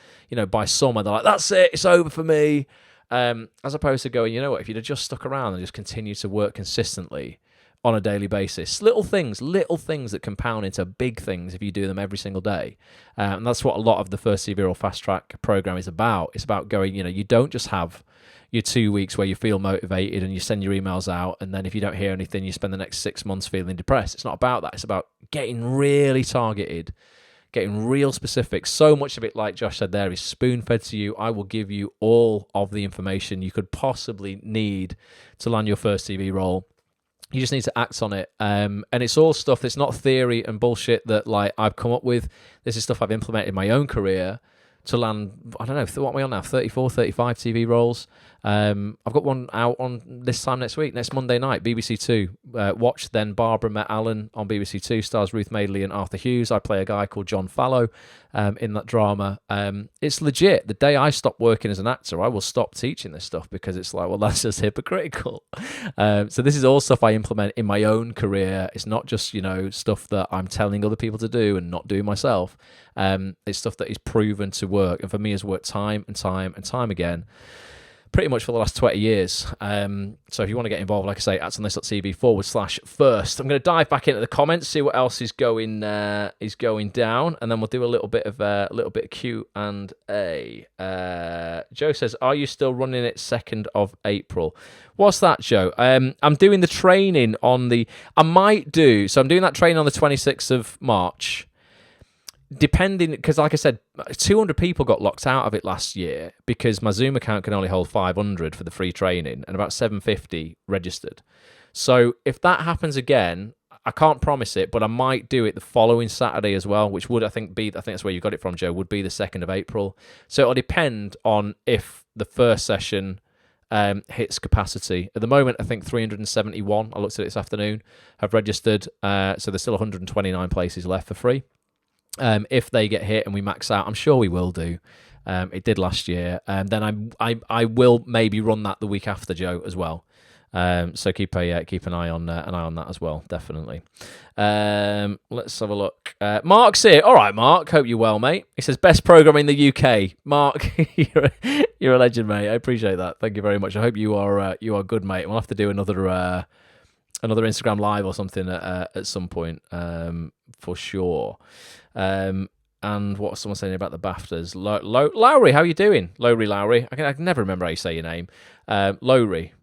by summer, they're like, that's it, it's over for me. As opposed to going, if you'd have just stuck around and just continued to work consistently on a daily basis, little things that compound into big things if you do them every single day. And that's what a lot of the First CV Role Fast Track program is about. It's about going, you don't just have your 2 weeks where you feel motivated and you send your emails out, and then if you don't hear anything, you spend the next 6 months feeling depressed. It's not about that. It's about getting really targeted, getting real specific. So much of it, like Josh said there, is spoon-fed to you. I will give you all of the information you could possibly need to land your first TV role. You just need to act on it. And it's all stuff that's not theory and bullshit that I've come up with. This is stuff I've implemented in my own career to land, I don't know, what am I on now? 34, 35 TV roles. I've got one out on this time next week, next Monday night, BBC Two. Watch Then Barbara Met Alan on BBC Two, stars Ruth Madeley and Arthur Hughes. I play a guy called John Fallow in that drama. It's legit. The day I stop working as an actor, I will stop teaching this stuff because it's that's just hypocritical. So this is all stuff I implement in my own career. It's not just, stuff that I'm telling other people to do and not doing myself. It's stuff that is proven to work, and for me has worked time and time and time again, pretty much for the last 20 years. So if you want to get involved, like I say, actsonthis.tv/first. I'm going to dive back into the comments, see what else is going down, and then we'll do a little bit of Q&A. Joe says, "Are you still running it 2nd of April?" What's that, Joe? I'm doing the training on the. I'm doing that training on the 26th of March. Depending, because like I said, 200 people got locked out of it last year because my Zoom account can only hold 500 for the free training and about 750 registered. So if that happens again, I can't promise it, but I might do it the following Saturday as well, which would, I think that's where you got it from, Joe, would be the 2nd of April. So it'll depend on if the first session hits capacity. At the moment, I think 371, I looked at it this afternoon, have registered. So there's still 129 places left for free. If they get hit and we max out, I'm sure we will do. It did last year, and then I will maybe run that the week after, Joe, as well. So keep an eye on that as well, definitely. Let's have a look. Mark's here. All right, Mark. Hope you're well, mate. He says best program in the UK. Mark, you're a legend, mate. I appreciate that. Thank you very much. I hope you are good, mate. We'll have to do another Instagram live or something at some point, for sure. And what was someone saying about the BAFTAs? Lowry, how you doing? Lowry. I can never remember how you say your name. Lowry.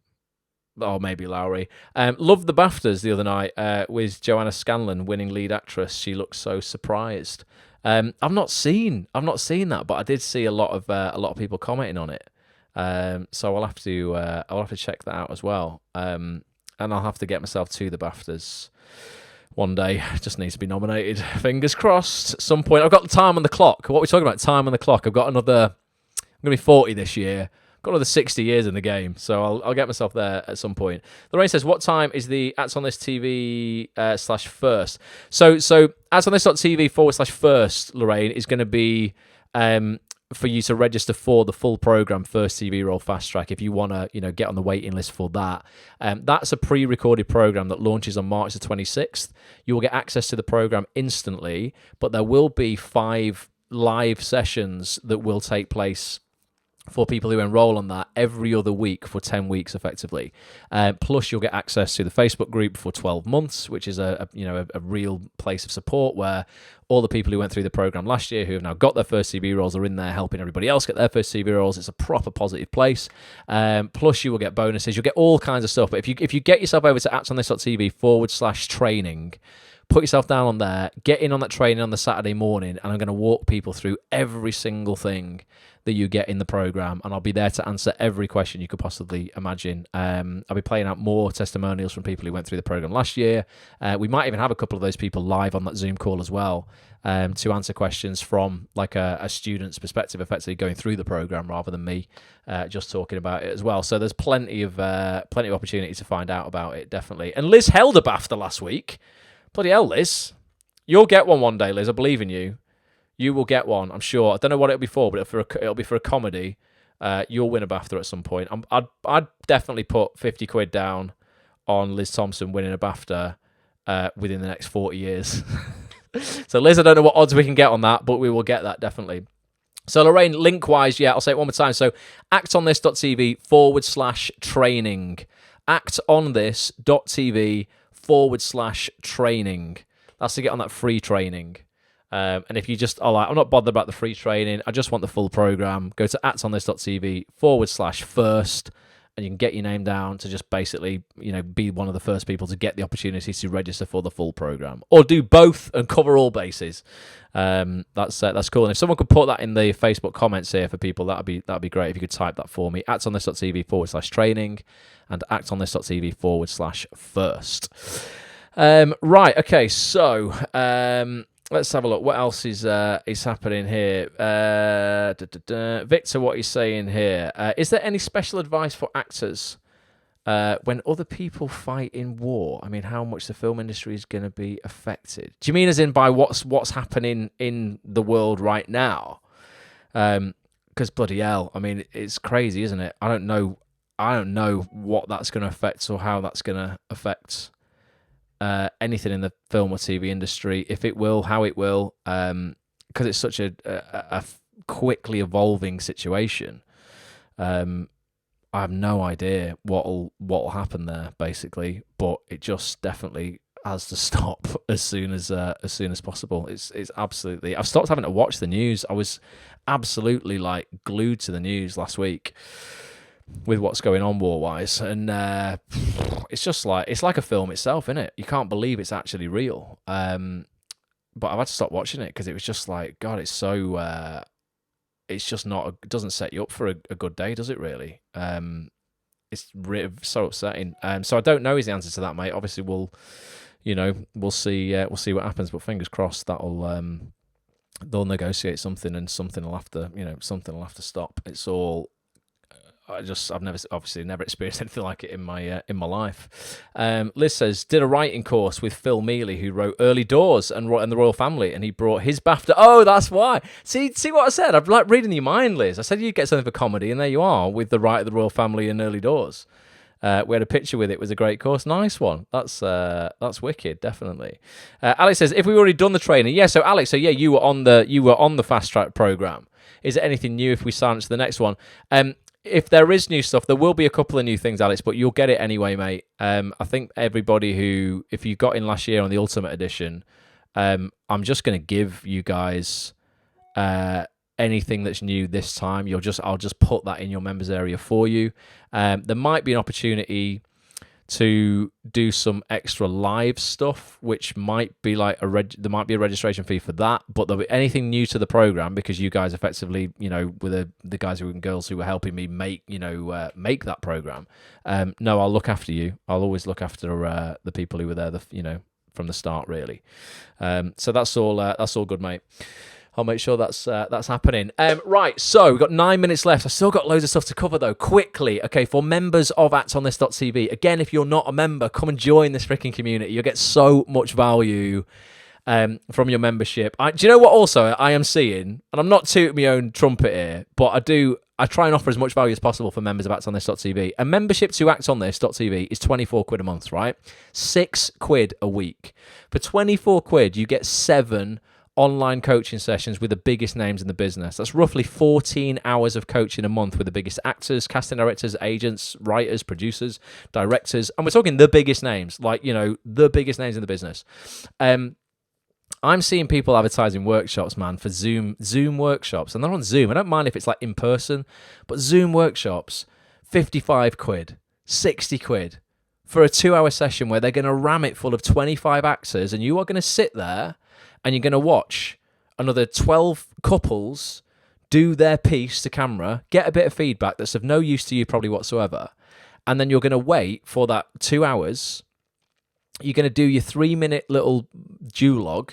Oh, maybe Lowry. Loved the BAFTAs the other night with Joanna Scanlon winning lead actress. She looked so surprised. I've not seen that, but I did see a lot of people commenting on it. So I'll have to check that out as well. And I'll have to get myself to the BAFTAs one day. Just needs to be nominated. Fingers crossed. At some point, I've got the time on the clock. What are we talking about? Time on the clock. I'm going to be 40 this year. Got another 60 years in the game, so I'll get myself there at some point. Lorraine says, what time is the Acts on This TV /first? So Acts on This.tv /first, Lorraine, is going to be for you to register for the full program, First TV Role Fast Track, if you want to get on the waiting list for that. That's a pre-recorded program that launches on March the 26th. You will get access to the program instantly, but there will be 5 live sessions that will take place for people who enroll on that every other week for 10 weeks, effectively. Plus, you'll get access to the Facebook group for 12 months, which is a real place of support where all the people who went through the program last year who have now got their first CV roles are in there helping everybody else get their first CV roles. It's a proper positive place. Plus, you will get bonuses. You'll get all kinds of stuff. But if you get yourself over to actsonthis.tv /training, put yourself down on there, get in on that training on the Saturday morning, and I'm going to walk people through every single thing that you get in the program, and I'll be there to answer every question you could possibly imagine. I'll be playing out more testimonials from people who went through the program last year. We might even have a couple of those people live on that Zoom call as well, to answer questions from like a student's perspective, effectively going through the program rather than me just talking about it as well. So there's plenty of opportunity to find out about it, definitely. And Liz held a BAFTA last week. Bloody hell, Liz. You'll get one day, Liz. I believe in you. You will get one, I'm sure. I don't know what it'll be for, but it'll be for a comedy. you'll win a BAFTA at some point. I'd definitely put 50 quid down on Liz Thompson winning a BAFTA within the next 40 years. So Liz, I don't know what odds we can get on that, but we will get that definitely. So Lorraine, link-wise, yeah, I'll say it one more time. So actonthis.tv/training. actonthis.tv/training. That's to get on that free training. And if you just are like, I'm not bothered about the free training, I just want the full program, go to actonthis.tv/first, and you can get your name down to just basically, be one of the first people to get the opportunity to register for the full program, or do both and cover all bases. That's cool. And if someone could put that in the Facebook comments here for people, that'd be great. If you could type that for me, actonthis.tv/training and actonthis.tv/first. Right. Okay. So, let's have a look. What else is happening here? Victor, what he's saying here. Is there any special advice for actors when other people fight in war? I mean, how much the film industry is going to be affected? Do you mean as in by what's happening in the world right now? Because bloody hell, I mean, it's crazy, isn't it? I don't know what that's going to affect or how that's going to affect anything in the film or TV industry, if it will, how it will, because it's such a quickly evolving situation. I have no idea what'll happen there, basically, but it just definitely has to stop as soon as possible. It's absolutely. I've stopped having to watch the news. I was absolutely like glued to the news last week with what's going on war-wise, and it's just like it's like a film itself, isn't it? You can't believe it's actually real. But I've had to stop watching it because it was just like, God, it's so it's just not it doesn't set you up for a good day, does it really? It's so upsetting. So I don't know is the answer to that, mate. Obviously we'll see what happens, but fingers crossed that'll they'll negotiate something, and something will have to stop. It's all I've never experienced anything like it in my life. Liz says, did a writing course with Phil Mealy, who wrote Early Doors and the Royal Family, and he brought his BAFTA. Oh, that's why. See what I said? I'm like reading your mind, Liz. I said you'd get something for comedy, and there you are with the writer of the Royal Family and Early Doors. We had a picture with it. It was a great course. Nice one. That's wicked, definitely. Alex says, if we've already done the training, yeah. So Alex, you were on the fast track program. Is there anything new if we sign up to the next one? If there is new stuff, there will be a couple of new things, Alex, but you'll get it anyway, mate. I think everybody if you got in last year on the Ultimate Edition, I'm just going to give you guys anything that's new this time. I'll just put that in your members area for you. There might be an opportunity to do some extra live stuff, which might be like there might be a registration fee for that, but there'll be anything new to the program because you guys effectively, with the guys and girls who were helping me make that program. No, I'll look after you. I'll always look after the people who were there, from the start, really. So that's all good, mate. I'll make sure that's happening. Right, so we've got 9 minutes left. I've still got loads of stuff to cover, though. Quickly, okay, for members of actonthis.tv, again, if you're not a member, come and join this freaking community. You'll get so much value from your membership. Do you know what also I am seeing? And I'm not tooting my own trumpet here, but I try and offer as much value as possible for members of actonthis.tv. A membership to actonthis.tv is 24 quid a month, right? 6 quid a week. For 24 quid, you get 7 online coaching sessions with the biggest names in the business. That's roughly 14 hours of coaching a month with the biggest actors, casting directors, agents, writers, producers, directors, and we're talking the biggest names, the biggest names in the business. I'm seeing people advertising workshops, man, for Zoom workshops, and they're on Zoom. I don't mind if it's like in person, but Zoom workshops, 55 quid, 60 quid for a 2-hour session where they're going to ram it full of 25 actors, and you are going to sit there and you're going to watch another 12 couples do their piece to camera, get a bit of feedback that's of no use to you probably whatsoever, and then you're going to wait for that 2 hours. You're going to do your 3-minute little duologue.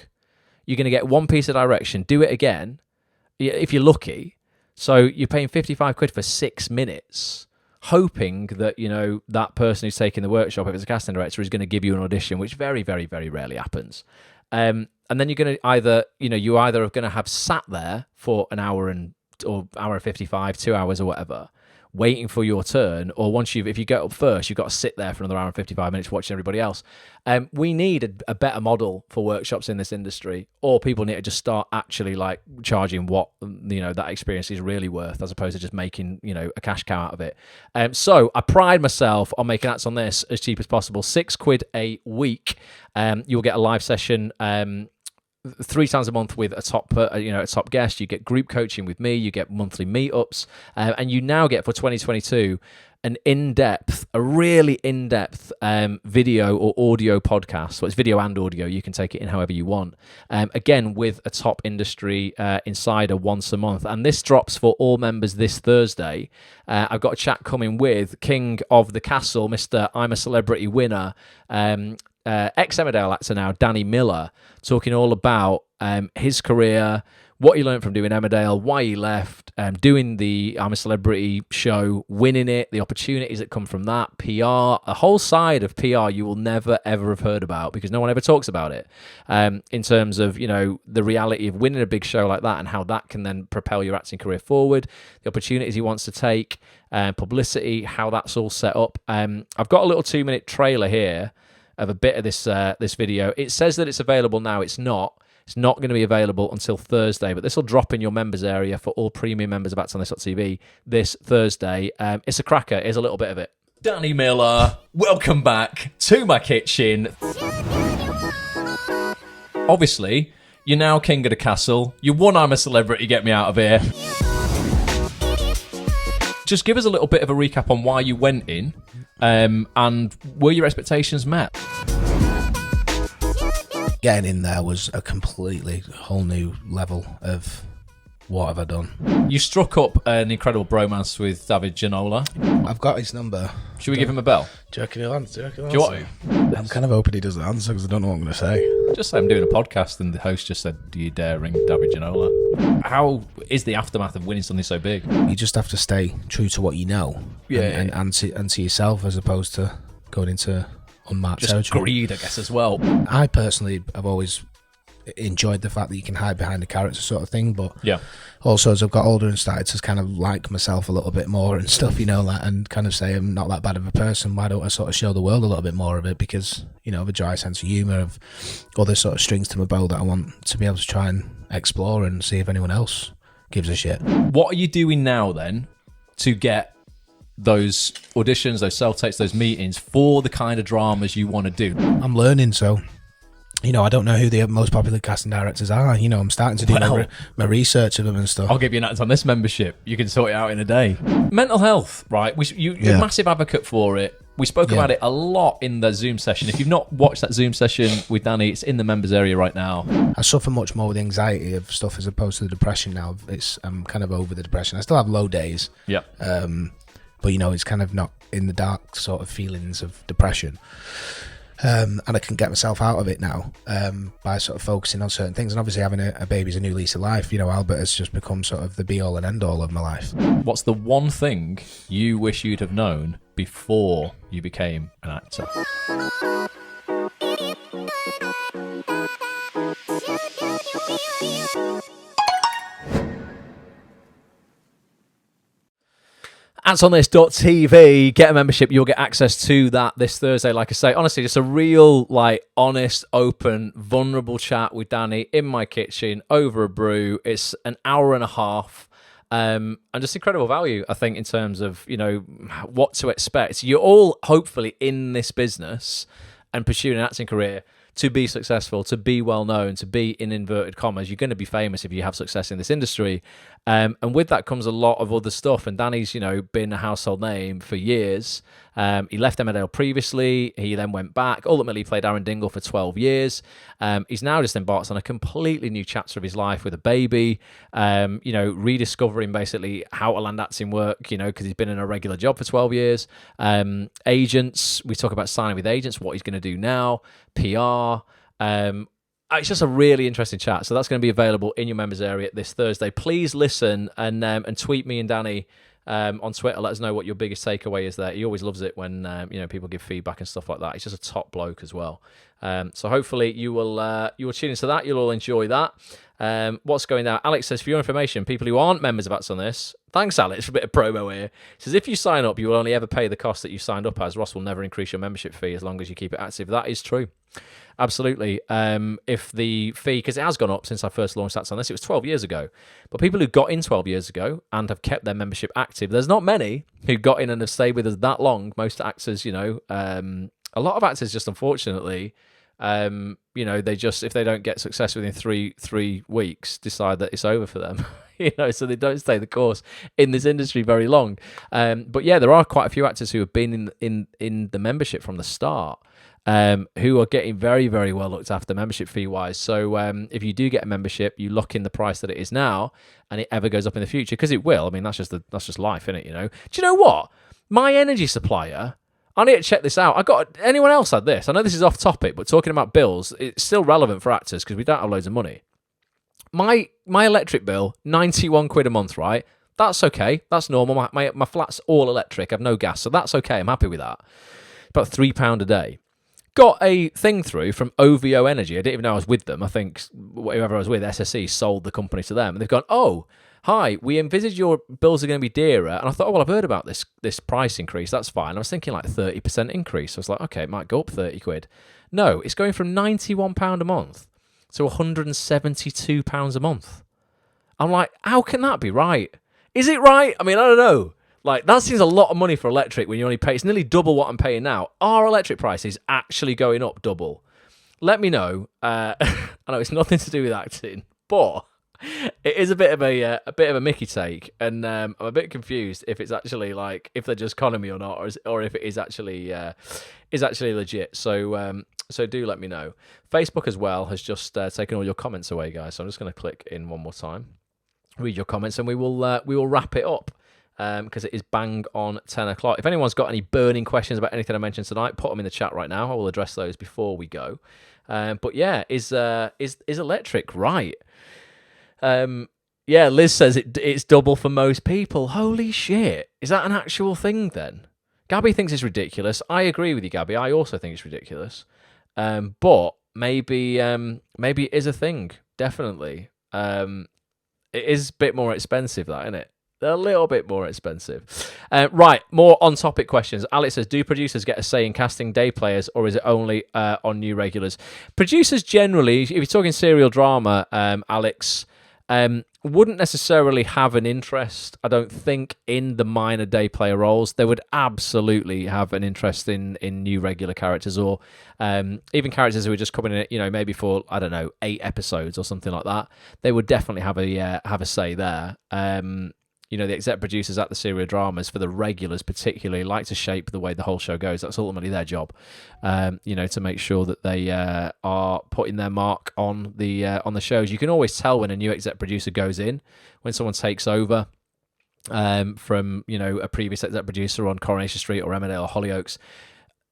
You're going to get one piece of direction, do it again, if you're lucky. So you're paying 55 quid for 6 minutes, hoping that, that person who's taking the workshop, if it's a casting director, is going to give you an audition, which very, very, very rarely happens. And then you're going to you either are going to have sat there for an hour and or hour and 55, 2 hours or whatever, waiting for your turn, or if you get up first, you've got to sit there for another hour and 55 minutes watching everybody else. We need a better model for workshops in this industry, or people need to just start actually like charging what that experience is really worth, as opposed to just making a cash cow out of it. So I pride myself on making acts on this as cheap as possible. £6 a week. You'll get a live session 3 times a month with a top guest. You get group coaching with me. You get monthly meetups, and you now get for 2022 a really in-depth video or audio podcast. So it's video and audio. You can take it in however you want. Again, with a top industry insider once a month, and this drops for all members this Thursday. I've got a chat coming with King of the Castle, Mr. I'm a Celebrity winner. Ex-Emmerdale actor now, Danny Miller, talking all about his career, what he learned from doing Emmerdale, why he left, doing the I'm a Celebrity show, winning it, the opportunities that come from that, PR, a whole side of PR you will never, ever have heard about because no one ever talks about it, in terms of, the reality of winning a big show like that and how that can then propel your acting career forward, the opportunities he wants to take, publicity, how that's all set up. I've got a little 2-minute trailer here of a bit of this video. It says that it's available now. It's not. It's not going to be available until Thursday, but this will drop in your members area for all premium members of ActsOnThis.tv this Thursday. It's a cracker. Here's a little bit of it. Danny Miller, welcome back to my kitchen. Obviously, you're now king of the castle. You won I'm a Celebrity, get me out of here. Just give us a little bit of a recap on why you went in, and were your expectations met? Getting in there was a completely whole new level of what have I done. You struck up an incredible bromance with David Ginola. I've got his number. Should we give him a bell? Do you reckon he'll answer? Do you want to? I'm kind of hoping he doesn't answer because I don't know what I'm going to say. Just say I'm doing a podcast and the host just said, do you dare ring David Ginola? How is the aftermath of winning something so big? You just have to stay true to what you know. And to yourself, as opposed to going into unmarked just territory. Greed, I guess, as well. I personally have always enjoyed the fact that you can hide behind the character sort of thing, but also as I've got older and started to kind of like myself a little bit more and stuff, and kind of say I'm not that bad of a person, why don't I sort of show the world a little bit more of it, because of a dry sense of humour, of other sort of strings to my bow that I want to be able to try and explore and see if anyone else gives a shit. What are you doing now then to get those auditions, those self-tapes, those meetings for the kind of dramas you want to do? I'm learning, so I don't know who the most popular casting directors are. I'm starting to do my research of them and stuff. I'll give you an act on this membership. You can sort it out in a day. Mental health, right? You're a massive advocate for it. We spoke about it a lot in the Zoom session. If you've not watched that Zoom session with Danny, it's in the members area right now. I suffer much more with the anxiety of stuff as opposed to the depression now. I'm kind of over the depression. I still have low days. Yeah. But it's kind of not in the dark sort of feelings of depression. And I can get myself out of it now by sort of focusing on certain things. And obviously having a baby's a new lease of life. Albert has just become sort of the be-all and end-all of my life. What's the one thing you wish you'd have known before you became an actor? ActsOnThis.tv, get a membership, you'll get access to that this Thursday. Like I say, honestly, just a real, honest, open, vulnerable chat with Danny in my kitchen over a brew. It's an hour and a half, and just incredible value, I think, in terms of, what to expect. You're all hopefully in this business and pursuing an acting career to be successful, to be well known, to be in inverted commas. You're going to be famous if you have success in this industry. And with that comes a lot of other stuff. And Danny's, been a household name for years. He left Emmerdale previously. He then went back. Ultimately played Aaron Dingle for 12 years. He's now just embarked on a completely new chapter of his life with a baby, rediscovering basically how to land acting work, because he's been in a regular job for 12 years. Agents, we talk about signing with agents, what he's going to do now, PR. It's just a really interesting chat. So that's going to be available in your members area this Thursday. Please listen and tweet me and Danny on Twitter. Let us know what your biggest takeaway is there. He always loves it when people give feedback and stuff like that. He's just a top bloke as well. So hopefully you will tune into that. You'll all enjoy that. What's going down? Alex says, for your information, people who aren't members of Acts on this, thanks, Alex, for a bit of promo here. He says, if you sign up, you will only ever pay the cost that you signed up as. Ross will never increase your membership fee as long as you keep it active. That is true. Absolutely. If the fee, because it has gone up since I first launched Acts on this, it was 12 years ago. But people who got in 12 years ago and have kept their membership active, there's not many who got in and have stayed with us that long. Most actors, a lot of actors just unfortunately, they just, if they don't get success within three weeks, decide that it's over for them. So they don't stay the course in this industry very long. But yeah, there are quite a few actors who have been in the membership from the start, who are getting very, very well looked after membership fee wise. So if you do get a membership, you lock in the price that it is now, and it ever goes up in the future, because it will. I mean, that's just life, isn't it? Do you know what? My energy supplier, I need to check this out. Anyone else had this? I know this is off topic, but talking about bills, it's still relevant for actors because we don't have loads of money. My electric bill, 91 quid a month, right? That's okay. That's normal. My flat's all electric. I've no gas, so that's okay. I'm happy with that. About £3 a day. Got a thing through from OVO Energy. I didn't even know I was with them. I think whoever I was with, SSE, sold the company to them. And they've gone, oh, hi, we envisage your bills are going to be dearer. And I thought, oh, well, I've heard about this price increase. That's fine. I was thinking like 30% increase. I was like, okay, it might go up 30 quid. No, it's going from £91 a month to £172 a month. I'm like, how can that be right? Is it right? I mean, I don't know. Like, that seems a lot of money for electric when you only pay. It's nearly double what I'm paying now. Are electric prices actually going up double? Let me know. I know it's nothing to do with acting, but it is a bit of a Mickey take, and I'm a bit confused if it's actually like if they're just economy or not, or if it is actually legit. So do let me know. Facebook as well has just taken all your comments away, guys. So I'm just going to click in one more time, read your comments, and we will wrap it up. Because it is bang on 10 o'clock. If anyone's got any burning questions about anything I mentioned tonight, put them in the chat right now. I will address those before we go. But yeah, is electric right? Yeah, Liz says it's double for most people. Holy shit. Is that an actual thing then? Gabby thinks it's ridiculous. I agree with you, Gabby. I also think it's ridiculous. But maybe it is a thing. Definitely. It is a bit more expensive, that, isn't it? A little bit more expensive. Right, more on-topic questions. Alex says, do producers get a say in casting day players, or is it only on new regulars? Producers generally, if you're talking serial drama, Alex, wouldn't necessarily have an interest, I don't think, in the minor day player roles. They would absolutely have an interest in new regular characters, or even characters who are just coming in, maybe for, I don't know, 8 episodes or something like that. They would definitely have a say there. The exec producers at the serial dramas, for the regulars particularly, like to shape the way the whole show goes. That's ultimately their job, to make sure that they are putting their mark on the shows. You can always tell when a new exec producer goes in, when someone takes over from a previous exec producer on Coronation Street or Emmerdale or Hollyoaks.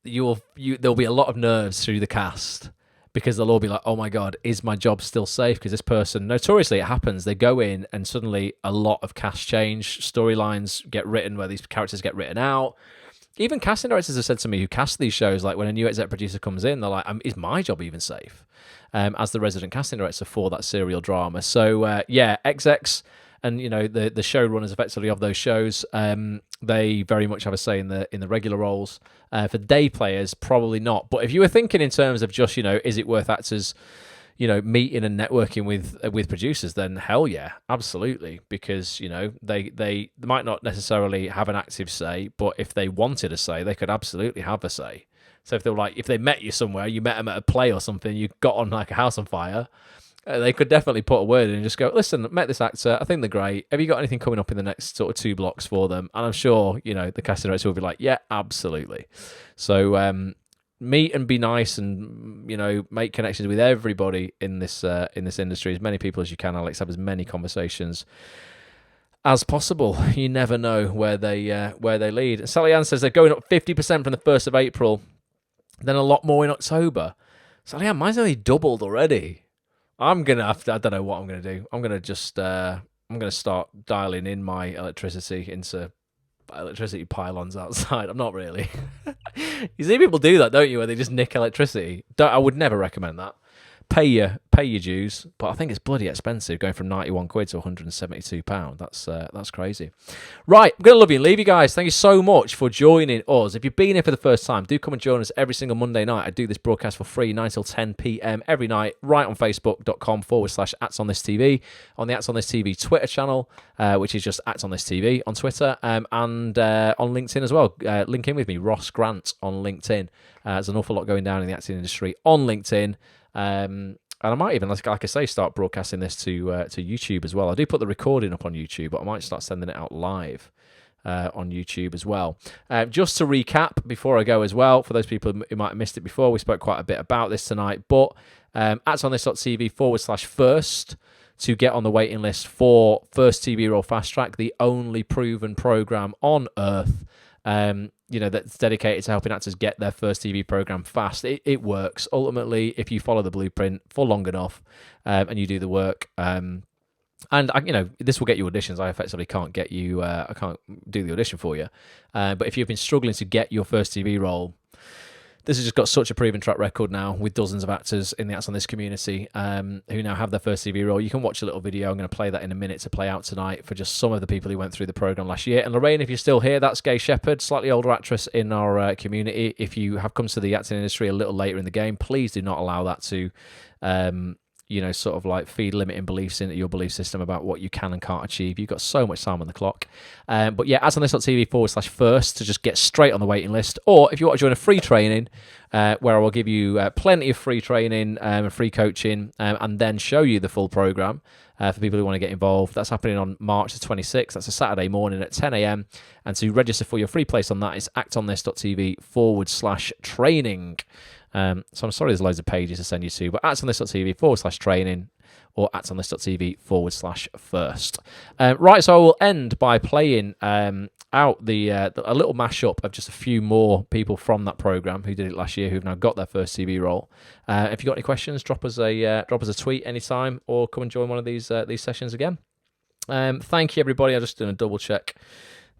There'll be a lot of nerves through the cast, because they'll all be like, oh my God, is my job still safe? Because this person, notoriously it happens, they go in and suddenly a lot of cast change, storylines get written where these characters get written out. Even casting directors have said to me who cast these shows, like when a new exec producer comes in, they're like, is my job even safe? As the resident casting director for that serial drama. So execs and the showrunners effectively of those shows, they very much have a say in the regular roles. For day players, probably not. But if you were thinking in terms of just is it worth actors meeting and networking with producers, then hell yeah, absolutely, because they might not necessarily have an active say, but if they wanted a say, they could absolutely have a say. So if they met you somewhere, you met them at a play or something, you got on like a house on fire, they could definitely put a word in and just go, listen, met this actor, I think they're great. Have you got anything coming up in the next sort of 2 blocks for them? And I'm sure, the casting director will be like, yeah, absolutely. So meet and be nice and, make connections with everybody in this industry, as many people as you can, Alex. Have as many conversations as possible. You never know where they lead. Sally Ann says they're going up 50% from the 1st of April, then a lot more in October. Sally Ann, mine's only doubled already. I'm going to have to, I don't know what I'm going to do. I'm going to just, I'm going to start dialing in my electricity into electricity pylons outside. I'm not really. You see people do that, don't you, where they just nick electricity? I would never recommend that. pay your dues, but I think it's bloody expensive going from 91 quid to 172 pound. That's crazy. Right, I'm gonna love you and leave you guys. Thank you so much for joining us. If you've been here for the first time, do come and join us every single Monday night. I do this broadcast for free 9 till 10 p.m. every night, right on facebook.com/@onthisTV, on the @onthisTV Twitter channel, which is just @onthisTV on Twitter, and on LinkedIn as well. Link in with me, Ross Grant on LinkedIn. There's an awful lot going down in the acting industry on LinkedIn. And I might even, like I say, start broadcasting this to YouTube as well. I do put the recording up on YouTube, but I might start sending it out live on YouTube as well. Just to recap before I go as well, for those people who might have missed it before, we spoke quite a bit about this tonight, but @onthis.tv/first to get on the waiting list for First TV Role Fast Track, the only proven program on earth that's dedicated to helping actors get their first TV program fast. It works. Ultimately, if you follow the blueprint for long enough and you do the work, and this will get you auditions. I effectively can't get you. I can't do the audition for you. But if you've been struggling to get your first TV role, this has just got such a proven track record now with dozens of actors in the Acts on This community who now have their first TV role. You can watch a little video. I'm going to play that in a minute to play out tonight for just some of the people who went through the program last year. And Lorraine, if you're still here, that's Gay Shepherd, slightly older actress in our community. If you have come to the acting industry a little later in the game, please do not allow that to sort of like feed limiting beliefs into your belief system about what you can and can't achieve. You've got so much time on the clock. But yeah, @onthis.tv/first to just get straight on the waiting list. Or if you want to join a free training, where I will give you plenty of free training and free coaching and then show you the full program for people who want to get involved. That's happening on March the 26th. That's a Saturday morning at 10 a.m. And to register for your free place on that is actonthis.tv/training. So I'm sorry there's loads of pages to send you to, but @onthis.tv/training or @onthis.tv/first. Right, so I will end by playing out a little mashup of just a few more people from that program who did it last year who've now got their first TV role. If you've got any questions, drop us a tweet anytime or come and join one of these sessions again. Thank you, everybody. I'm just doing a double check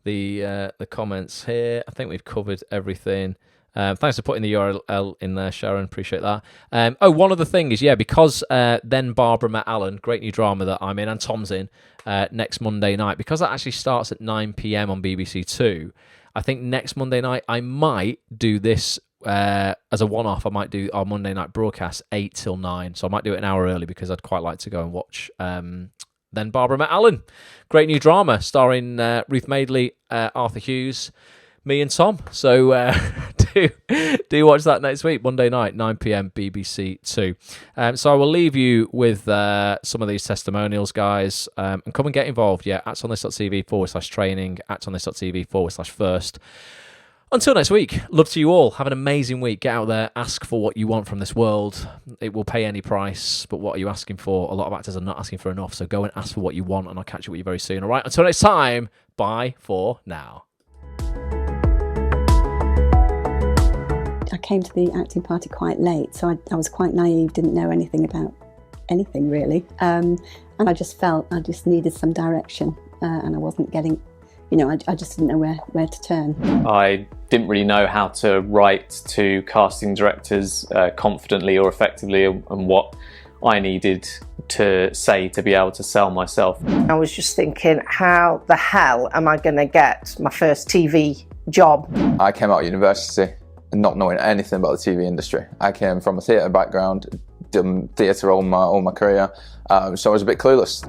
the comments here. I think we've covered everything. Thanks for putting the URL in there, Sharon. Appreciate that. One other thing is, because Then Barbara Met Alan, great new drama that I'm in and Tom's in next Monday night, because that actually starts at 9 p.m. on BBC Two. I think next Monday night I might do this as a one-off. I might do our Monday night broadcast 8 till 9, so I might do it an hour early because I'd quite like to go and watch Then Barbara Met Alan. Great new drama starring Ruth Madeley, Arthur Hughes, me and Tom. So do watch that next week, Monday night, 9 p.m. BBC Two. So I will leave you with some of these testimonials, guys, and come and get involved. @onthis.tv/training, @onthis.tv/first. Until next week, love to you all. Have an amazing week. Get out there, ask for what you want from this world. It will pay any price, but what are you asking for? A lot of actors are not asking for enough, so go and ask for what you want, and I'll catch up with you very soon. All right, until next time, bye for now. I came to the acting party quite late, so I was quite naive, didn't know anything about anything really. And I just felt I just needed some direction, and I wasn't getting, I just didn't know where to turn. I didn't really know how to write to casting directors confidently or effectively, and what I needed to say to be able to sell myself. I was just thinking, how the hell am I going to get my first TV job? I came out of university not knowing anything about the TV industry. I came from a theatre background, done theatre all my career, so I was a bit clueless.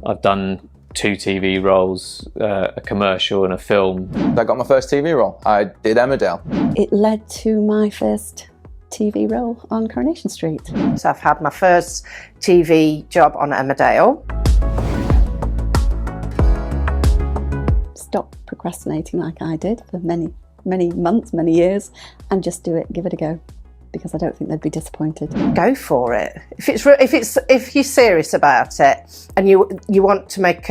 I've done 2 TV roles, a commercial and a film. I got my first TV role. I did Emmerdale. It led to my first TV role on Coronation Street. So I've had my first TV job on Emmerdale. Stop procrastinating like I did for many months, many years, and just do it, give it a go, because I don't think they'd be disappointed. Go for it. If you're serious about it and you want to make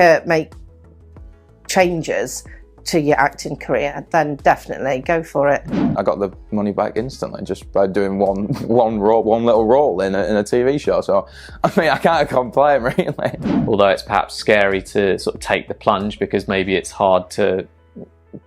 changes to your acting career, then definitely go for it. I got the money back instantly just by doing one little role in a TV show. So I mean, I can't complain really. Although it's perhaps scary to sort of take the plunge, because maybe it's hard to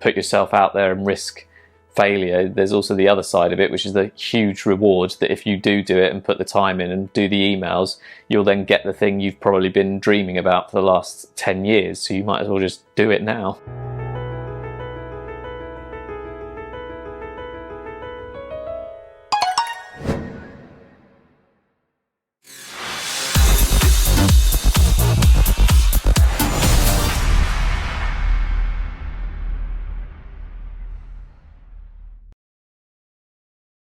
put yourself out there and risk failure, there's also the other side of it, which is the huge reward that if you do it and put the time in and do the emails, you'll then get the thing you've probably been dreaming about for the last 10 years. So you might as well just do it now.